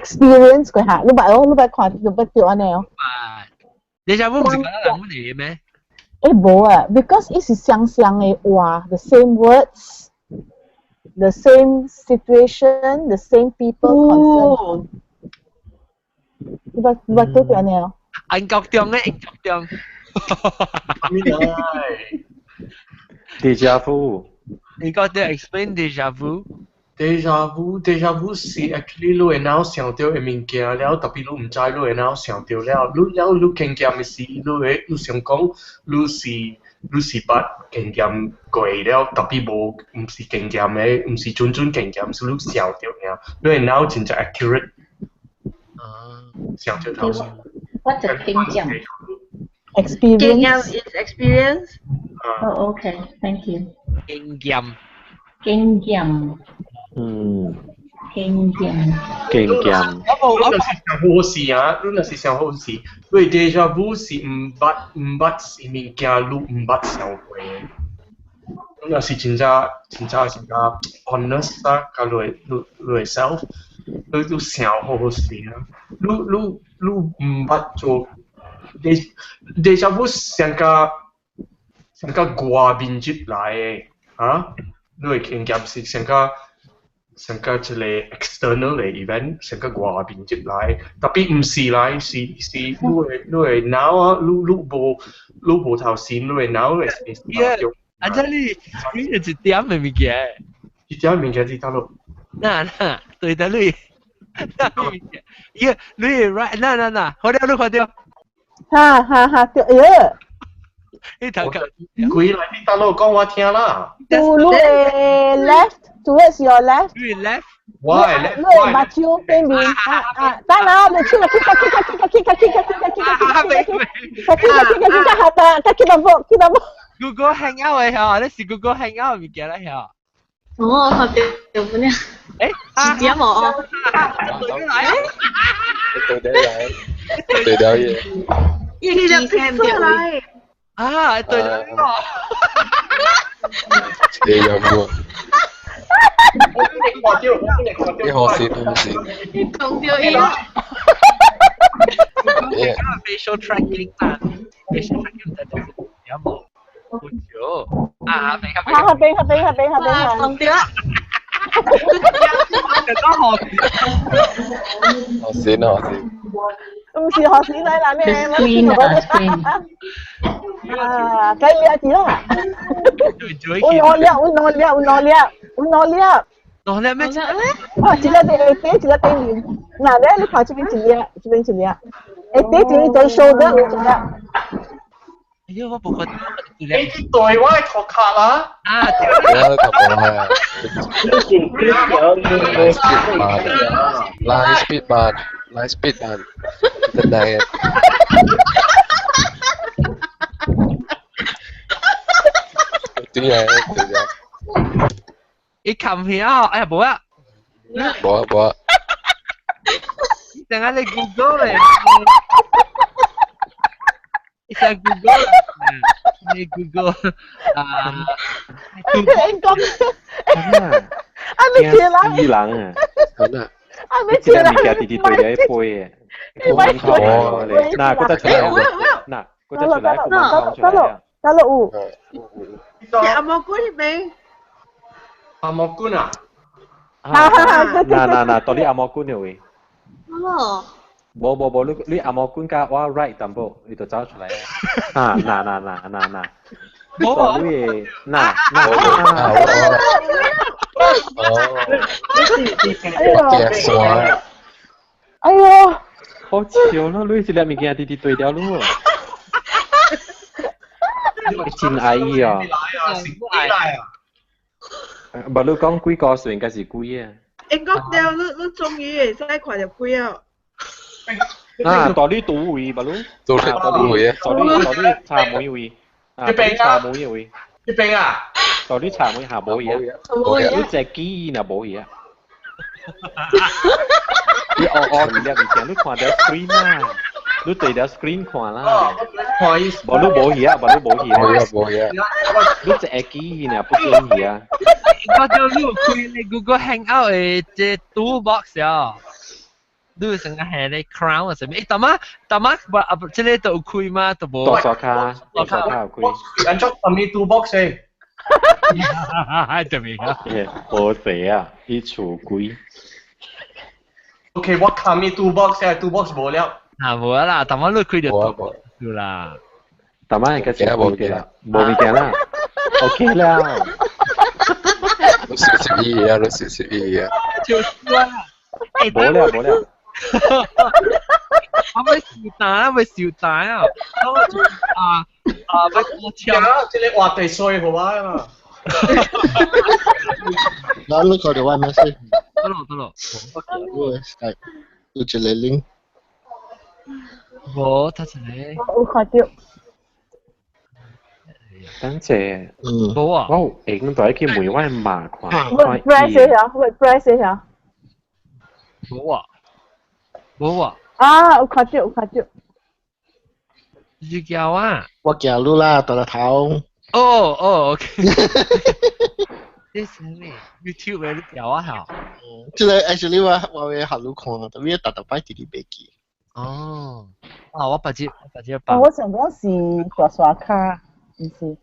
experience 過下你捌看你捌着安尼你就唔是講人嚟咩無because it 是相嘅話 the same words the same situation the same people concerned 你捌拄着安尼 anh Cọc Tiong ấy, anh Cọc Tiong. Déjà vu. Anh Cọc Tiong explain déjà vu. Déjà vu 是 actually 你會腦想到嘅物件了，特別你唔知你會腦想到了，你經驗嘅事，你想講你是捌經驗過了，特別無唔是經驗嘅，唔是準經驗，是你想到嘅，你會腦真正 accurate。想到頭先。What's a 經驗 Experience. 經驗 is experience. Oh, okay. Thank you. 經驗。經驗。經驗。經驗。你若是想好事啊，你若是想好事，你 déjà vu 是唔捌是物件，你唔捌想過嘅。你若是真正是個 honest 啊，甲你 self， 你想好事啊，你唔捌做 déjà vu 像個外面入來嘅，啊，你嘅經驗是像個一個 external 嘅 event， 像個外面入來，特別唔是來是你嘅腦啊，你無頭先，你嘅腦係啊！真係你係一點嘅物件，一點物件知道咯？嗱，對得你，你 right， 嗱，好啲，你快啲。哈，對嘢。你頭殼佢嚟啲大佬講我聽啦。To look left towards your left. Left. Why? Left. Look, baju pending. Tanah, lu kaki. Kaki bambuk. Google Hangout 嘅嚇，你是 Google Hangout 物件啦嚇。哦，學掉本呀。誒，點我？對到嘢。一記聽唔到嚟。啊，對啦呢個。Déjà vu。你好先。講掉嘢。facial tracking 啊 ，facial tracking 就係有冇？好少啊！下邊。講掉。學先。唔是學先嚟啦咩？Screen。計你字啦。我攞咩？哦，一個對，一個對面。嗱咧，你看這邊一粒。對一對 shoulder 一粒。哎呀，我冇覺得。你啲對我係托卡啦。啊，我頭冇係。Line speed 版，真係。點解？你撳片啊？哎呀，冇啊。冇。等下你 Google 嚟。你上 Google 你 Google 你講咩事啦？伊朗啊，咩事啦？你家弟弟對你背嘅，我唔錯咧。嗱，嗰得出嚟，嗱，嗰得出嚟，得咯，阿蘑菇呢邊？阿蘑菇啊？嗱，多啲阿蘑菇呢位。哦。冇，你阿蘑菇加我 right 淡薄，你就走出嚟啊！嗱，冇你嗱，哎呦，好笑咯！你一粒物件直直對掉咯，真愛意啊！唔，你講幾個數應該是幾啊？應該掉你終於真係看到幾啊？啊，多啲賭位吧，多啲位啊，多啲茶妹位，茶妹位，一邊啊，多啲茶妹下冇嘢，你隻機啊冇嘢，你你入面你看到 screen 啦，你對條 screen 看啦，冇你冇嘢，你隻機啊不見嘢，我就你開你 Google Hangout 嘅隻 toolbox 啊。你成個係你 crown 啊？什麼？大媽，即係都有開嗎？都冇。多少卡有開。安裝什麼 toolbox 嘅？對未啊？好死啊！一儲貴。OK，我卡咩 toolbox 啊 ？toolbox 冇了。无啦，但我你开着有啦。但我个是无嘅啦，无物件啦。OK 啦。62啊，62啊。就是啊。无了。我咪笑大啊！咪我唱，即係話地衰好啊嘛。嗱，你講條話咩先？得咯。係，有一個 link。冇，睇一個。我看到。等陣。冇啊。我影到一個梅灣麻款。press 一下。冇啊。啊，我看到。你叫啊？我叫你啦，到了頭。OK。這是咩 ？YouTube 嘅你叫啊嚇？即係 actually 我會下路看，但係特擺啲啲筆記。我不知。我想講是刷卡，唔是。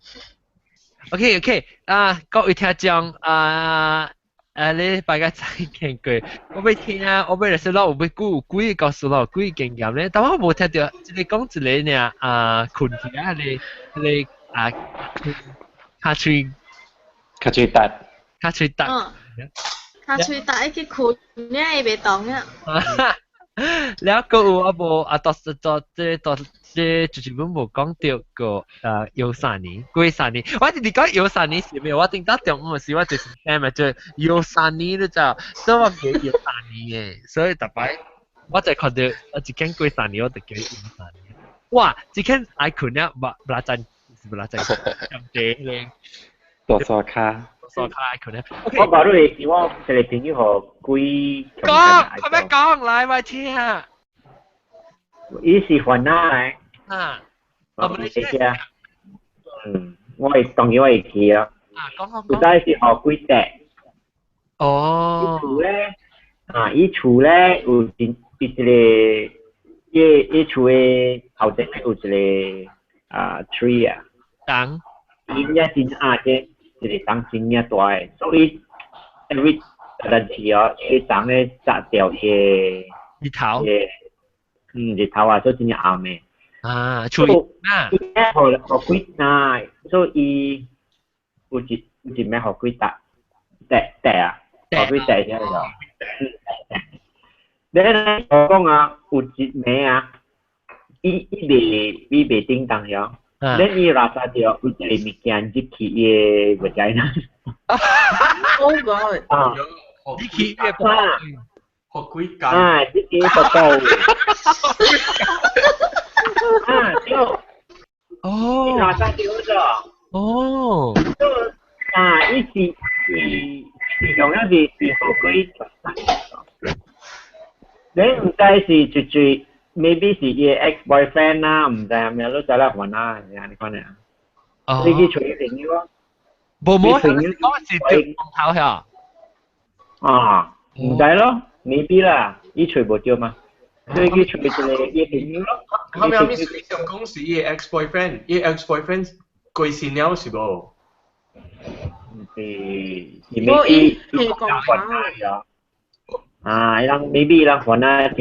OK， 各位聽眾你大家再見過，我要聽我要來說啦，有幾個告訴我幾個經驗咧，但我冇聽到，你講一個呢困起啊，你卡吹突，卡吹突一去困เนี่ยไอ้เบตองเนี่ยแล้วก็ตัว就是本冇講到個有3年，過3年，我哋講有3年是咩？我聽到中午時我就是聽咪就有3年咧就，所以我叫有3年嘅，所以特別我就看到我一間過3年我就叫有3年。哇！一間愛困咧，不拉真咁啲咧。多刷卡愛困咧。我講到你，我一個朋友和幾講，快講來我聽。伊是雲南嘅。我唔知啊。我係當然我係去啊。佢真係是學幾隻。伊厝咧有一個，伊厝嘅後邊有一個tree 啊。當。真正即一個當真正大嘅，所以 every 陣時伊當咧摘掉嘅日頭。日頭啊，所以真正暗嘅。處理啊。伊咧學幾啊，所以有一咩學幾笛啊，學幾笛啫就。你我講啊，有一咩啊，伊袂叮當咗，你伊拉沙掉有一個物件入去伊個vagina。Oh God！入去伊個學幾間？入去個刀。就拉沙掉咗。伊是用咗是學幾你唔知是最 maybe 是伊 ex-boyfriend 啦，唔知係咪都走啦還啦，你講咩啊？你去隨朋友啊？冇，嗰時掉頭下。唔知咯 ，maybe 啦，伊隨無掉嘛，所以佢隨一個伊朋友咯。後面你想講是伊 ex-boyfriend，伊 ex-boyfriend 過身了是無？我伊講下。maybe 人可能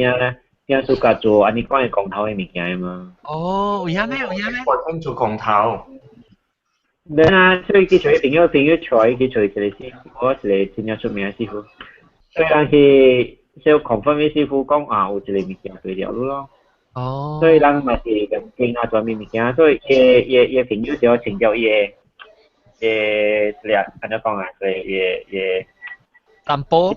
聽暑假做安尼講嘅公頭嘅物件嘛。有影咩？做公頭。所以佢隨朋友隨佢隨一個師傅，我一個真正出名嘅師傅。所以人去小 confirm 嘅師傅講有一個物件對了咯。所以人咪是咁驚啊，做咩物件？所以伊朋友就請教伊安怎講啊？伊擔保。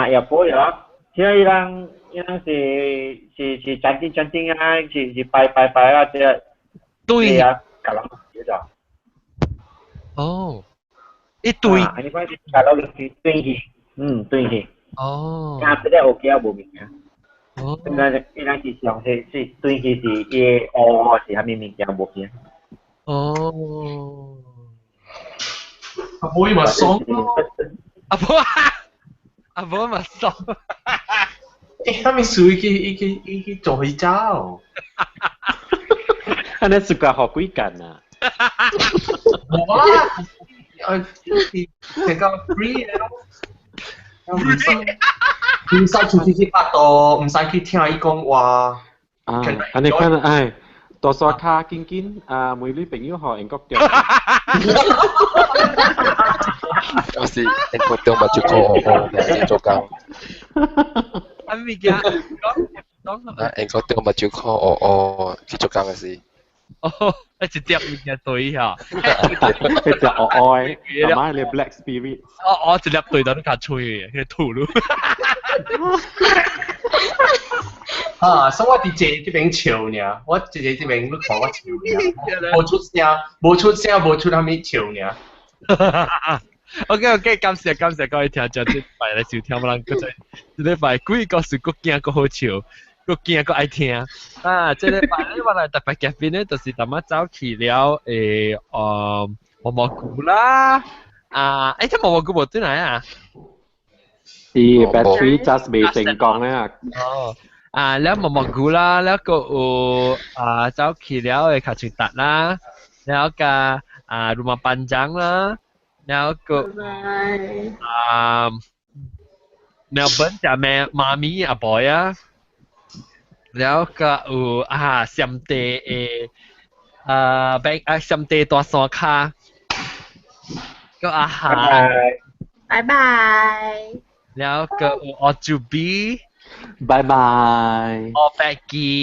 也保咗，即係人是真正啊，是拜啊，即係對啊，搞到叫做。一對。你講搞到是對去，對去。啱即係 OK 啊，冇物件。伊是上是對去是伊是蝦米物件冇件。阿婆咪爽咯，阿婆咪爽。蝦米事伊做去走？安尼暑假學幾間啊？冇啊，成個 free 啊！唔使做啲百度，唔使去聽伊講話。อันนี้看哎ตัวสอคากินมื้อนี้เป็นอยู่หอเองก็เดียวเอาสิเอ็งบ่ต้องมาจุโคสิโจกังอันมีแกต้องเอ็งก็ต้องมาจุโคสิโจกังสิ直接物件对下佢就阿媽你 black spirit 直接對到你卡吹嘅吐嚕所以我佇這邊笑呢我直接這邊你看我笑呢無出聲無出啥物笑呢OK 感謝各位聽眾這擺來收聽我人擱再這禮拜幾個事擱驚擱好笑個見個愛聽即係擺咧我嚟特別嘉賓咧就是今日走去了毛毛菇啦即毛毛菇無對嚟啊啲 battery just 未成功咧แล้ว毛毛菇啦แล้วก็走去了嘅卡全達啦แล้วก็rumah panjang啦แล้วก็Melbourne จะแม่媽咪阿 boy 啊แล้วก็เสียมเตแบงเสียมเตตัวสอคาก็อาหารบ๊ายบายแล้วก็อจูบีบายบายแบกกี้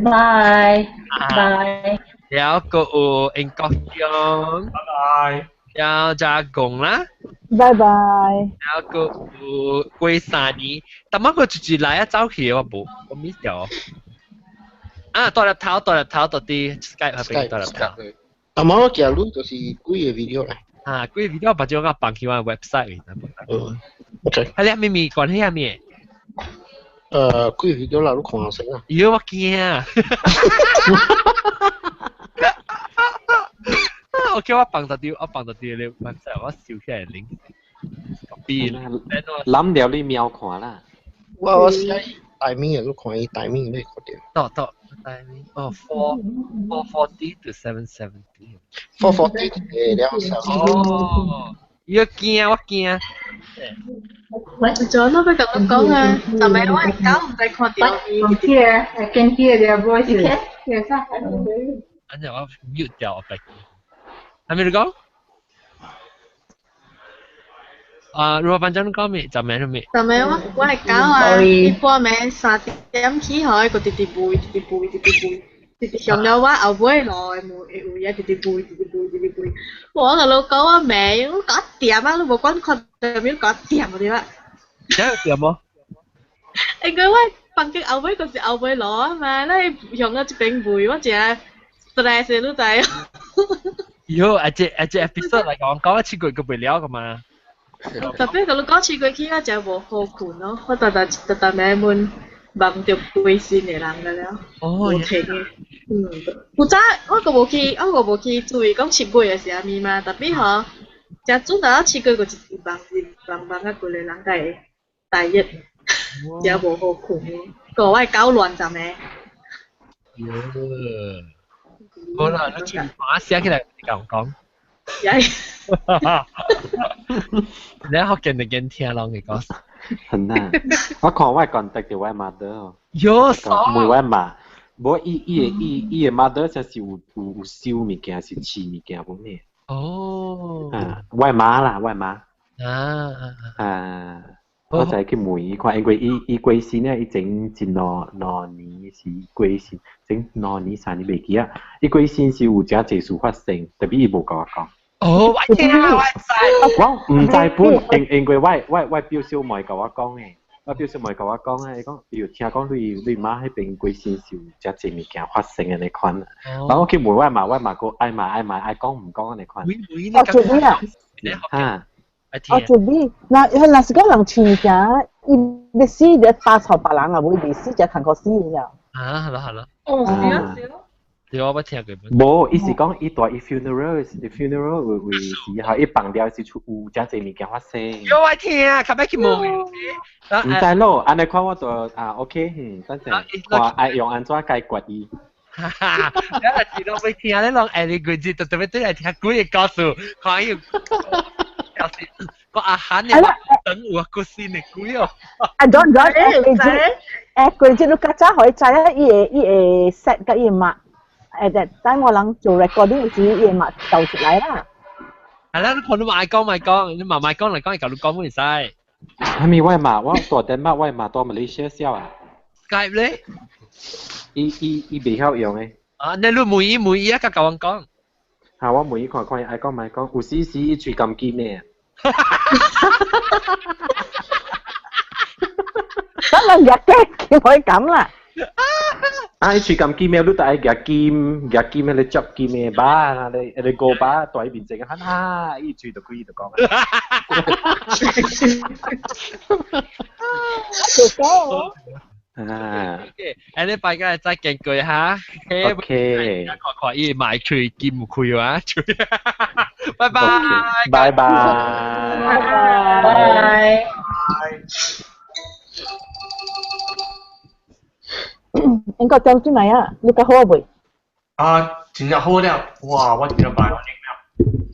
บายแล้วก็เอ็งก็ยอง拜拜แล้วจากงนะ拜拜แล้วก็桂山尼但係佢直接嚟一走去我miss 咗多入頭到啲 Skype 係俾多入頭但係我見到就是幾個 video 嚟幾個 video 把咗我放去我 website 嚟OK 係你咪關係係咩幾個 video 啦都看下先啊喲我驚OK 我放到啲你 website 我笑起來拎諗了你瞄看啦我試下timing 都看伊 timing 你嗰啲到 timing 4:40 to 7:70 4:40了要驚我驚喂咗咯不咁講啊就咪我係搞唔使看電視 Here I can hear their voices yes อันนี้我 mute 掉我 back 係咪你講rumah panjang講咩？就咩？我係搞一般暝3點起開個直背，上了我後尾落會有嘢直背。我個老狗啊暝，我搞掂啊，你無管看對面搞掂嗰啲啦。掂麼？應該我放緊後尾個是後尾落啊嘛，你上咗一邊背，我只 stress 都滯。喲，阿姐 episode 嚟講一次過個背了㗎嘛。特別佢講次過去我就無好困咯，我特暝悶望着背線嘅人㗎了，無停嘅。有早我個無去注意講七月係啥物嘛，特別吼，真準啊！七月個一望啊，規個人家會大熱，真無好困咯。個我係搞亂陣嘅。好啦，你轉把寫起來講。你學見就見聽咯，你講。很難，我看我 contact 條 mother 喲，每位媽，無伊個 mother 就是有燒物件，是飼物件冇咩。哦。我媽啦，我媽。我就係去問伊看，因為伊過身咧，伊整一兩年是過身，整兩年3年未記啊。伊過身是有真濟事發生，特別伊無甲我講。我知啊，我唔知本，因為我表小妹甲我講誒，我表小妹甲我講誒，伊講，比如聽講你媽喺邊過身時有真濟物件發生嘅你看啊。然後我去問我媽個愛講唔講你看。我做咩啊？做咩？那是講人親家，伊要死就打草別人啊，無伊死就看個死呀。好啦。是咯。我冇聽過。無，伊是講伊大伊 funeral 會時候伊放掉是出有真濟物件發生。我聽啊，後尾去問。唔知咯，安尼看我就OK，等陣話愛用安怎解決伊。哈哈，你都未聽你講誒，你句子特別對嚟聽古嘢告訴，看要。個อาหารเนี่ย等我個先嚟估喲。John，佢知道家陣可以知啊，伊會 set 個伊碼。At that time 我人做 recording 時，伊會碼導出來啦。係啦，你看到買講，你買講嚟講，係舊你講冇使。係咪外碼？我ตัวเดนมาร์ก外碼ตัวมาเลเซียเซี่ยวอ่ะ Skype 咧？伊未曉用誒。你攞每一個教我講。係我每一看愛講買講，有時伊喙咁堅咩？得啦，日嘅可以咁啦。伊喙咁堅咩？你但係夾堅咩？你執堅咩吧？你個吧對面正啊！伊喙就可以就講。อันนี้ไปก็จะเก่งเกยฮะโอเคขออีหมายคุยกิมคุยวะบ๊ายบาย應該走去哪啊？你個好未？真係好了，哇！我真係買咗呢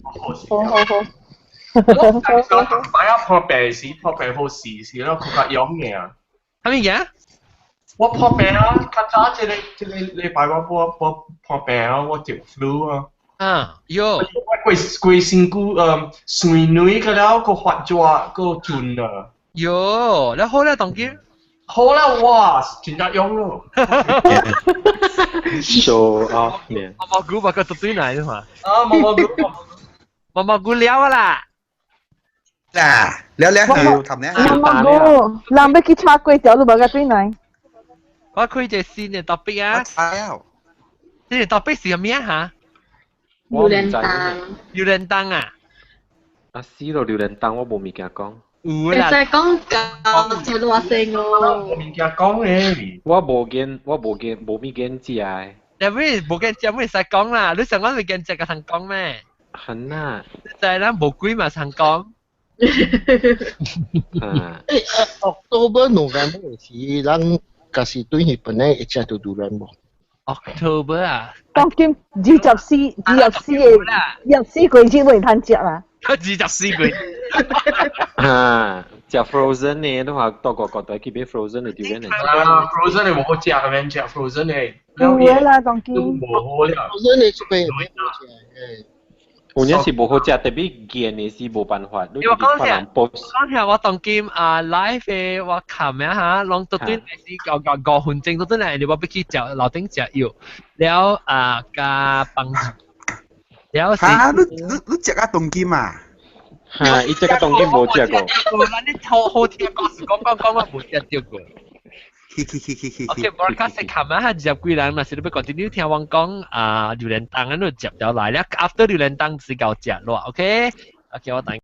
個，好。買一破病好時咯，佢夾樣嘢啊！係咪嘢？我破病啊！較早一禮拜我破病啊，我接 flu 啊。喲！我貴身軀水女個了，個發作個轉啊。喲！แล้ว好了，當機。好啦，哇！真係用咯。Show off เนี่ย 毛菇把個都對來的嘛。毛菇了啊啦。น่ะแล้วทำเนี่ยลำไปกินชาก๋วยเตี๋ยวหรือบ่ก็對來。我開隻新嘅 topic 啊。新嘅 topic 是咩嚇？榴蓮燈啊。死咯！榴蓮燈我冇物件講。其實講就話聲喎。冇物件講嘅。我冇物件食嘅。但係冇件食冇使講啦，你想講物件食個通講咩？係呐。就係啦，冇鬼嘛通講。October November 時，咱假是對日本咧會食到榴蓮無 ？October 啊？當今24季節會通食啦。24季。食 frozen 嘅，你話多個角度去買 frozen 嘅榴蓮嚟。frozen 嘅冇好食嘅咩？食 frozen 嘅。唔會啦，當今。冇好啦。frozen 嘅出邊冇好食。有陣時冇好食，特別見嘅是冇辦法。因為講起我當今live 嘅我琴日嚇，攏到端係是5分鐘到端係你話要去食樓頂食藥，แล้ว加幫แล้ว嚇你食啊當今啊？係，伊食啊當今冇食過。嗱你好聽講是講我冇食到過。OK， broadcast 係琴日係接幾人，嗱，是你要 continue 聽我講榴蓮燈嗰度接到來，แล้ว after 榴蓮燈是夠接咯 ，OK， 我等。